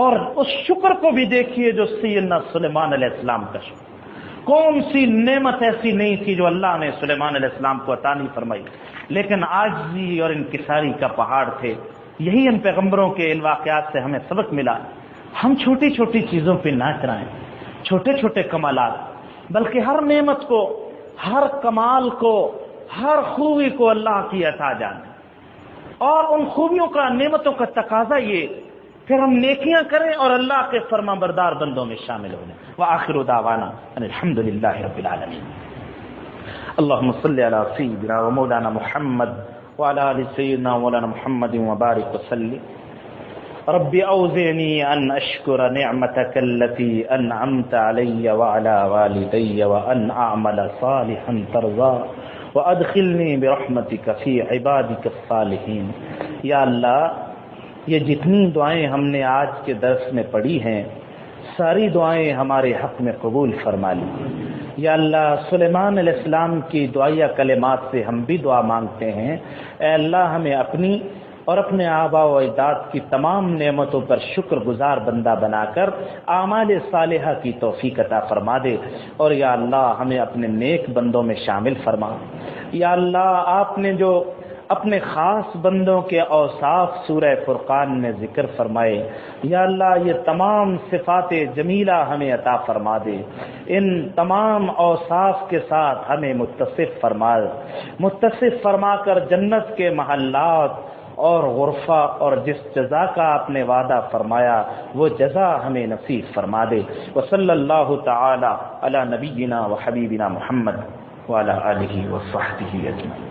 اور اس شکر کو بھی دیکھیے جو سیدنا سلیمان علیہ السلام کا شکر۔ کون سی نعمت ایسی نہیں تھی جو اللہ نے سلیمان علیہ السلام کو عطا نہیں فرمائی، لیکن عاجزی اور انکساری کا پہاڑ تھے۔ یہی ان پیغمبروں کے ان واقعات سے ہمیں سبق ملا۔ ہم چھوٹی چھوٹی چیزوں پہ نہ کرائیں، چھوٹے چھوٹے کمالات، بلکہ ہر نعمت کو، ہر کمال کو، ہر خوبی کو اللہ کی عطا جانیں، اور ان خوبیوں کا، نعمتوں کا تقاضا یہ پھر ہم نیکیاں کریں اور اللہ کے فرما بردار بندوں میں شامل ہوں۔ وآخر دعوانا ان الحمد للہ رب العالمین۔ اللهم صل على سيدنا ومولانا محمد وعلى آل سيدنا ومولانا محمد وبارك وسلم۔ رب أوزعني أن أشكر نعمتك التي أنعمت علي وعلى والدي وأن أعمل صالحا ترضاه وأدخلني برحمتك في عبادك الصالحين۔ یا اللہ، یہ جتنی دعائیں ہم نے آج کے درس میں پڑھی ہیں، ساری دعائیں ہمارے حق میں قبول فرما لی۔ یا اللہ، سلیمان علیہ السلام کی دعائیہ کلمات سے ہم بھی دعا مانگتے ہیں، اے اللہ ہمیں اپنی اور اپنے آباء و اجداد کی تمام نعمتوں پر شکر گزار بندہ بنا کر اعمال صالحہ کی توفیق عطا فرما دے، اور یا اللہ ہمیں اپنے نیک بندوں میں شامل فرما۔ یا اللہ، آپ نے جو اپنے خاص بندوں کے اوصاف سورہ فرقان میں ذکر فرمائے، یا اللہ یہ تمام صفات جمیلہ ہمیں عطا فرما دے، ان تمام اوصاف کے ساتھ ہمیں متصف فرما کر جنت کے محلات اور غرفہ اور جس جزا کا آپ نے وعدہ فرمایا وہ جزا ہمیں نصیب فرما دے۔ وصلی اللہ تعالی علی نبینا و حبیبنا محمد وعلی آلہ وصحبہ اجمعین۔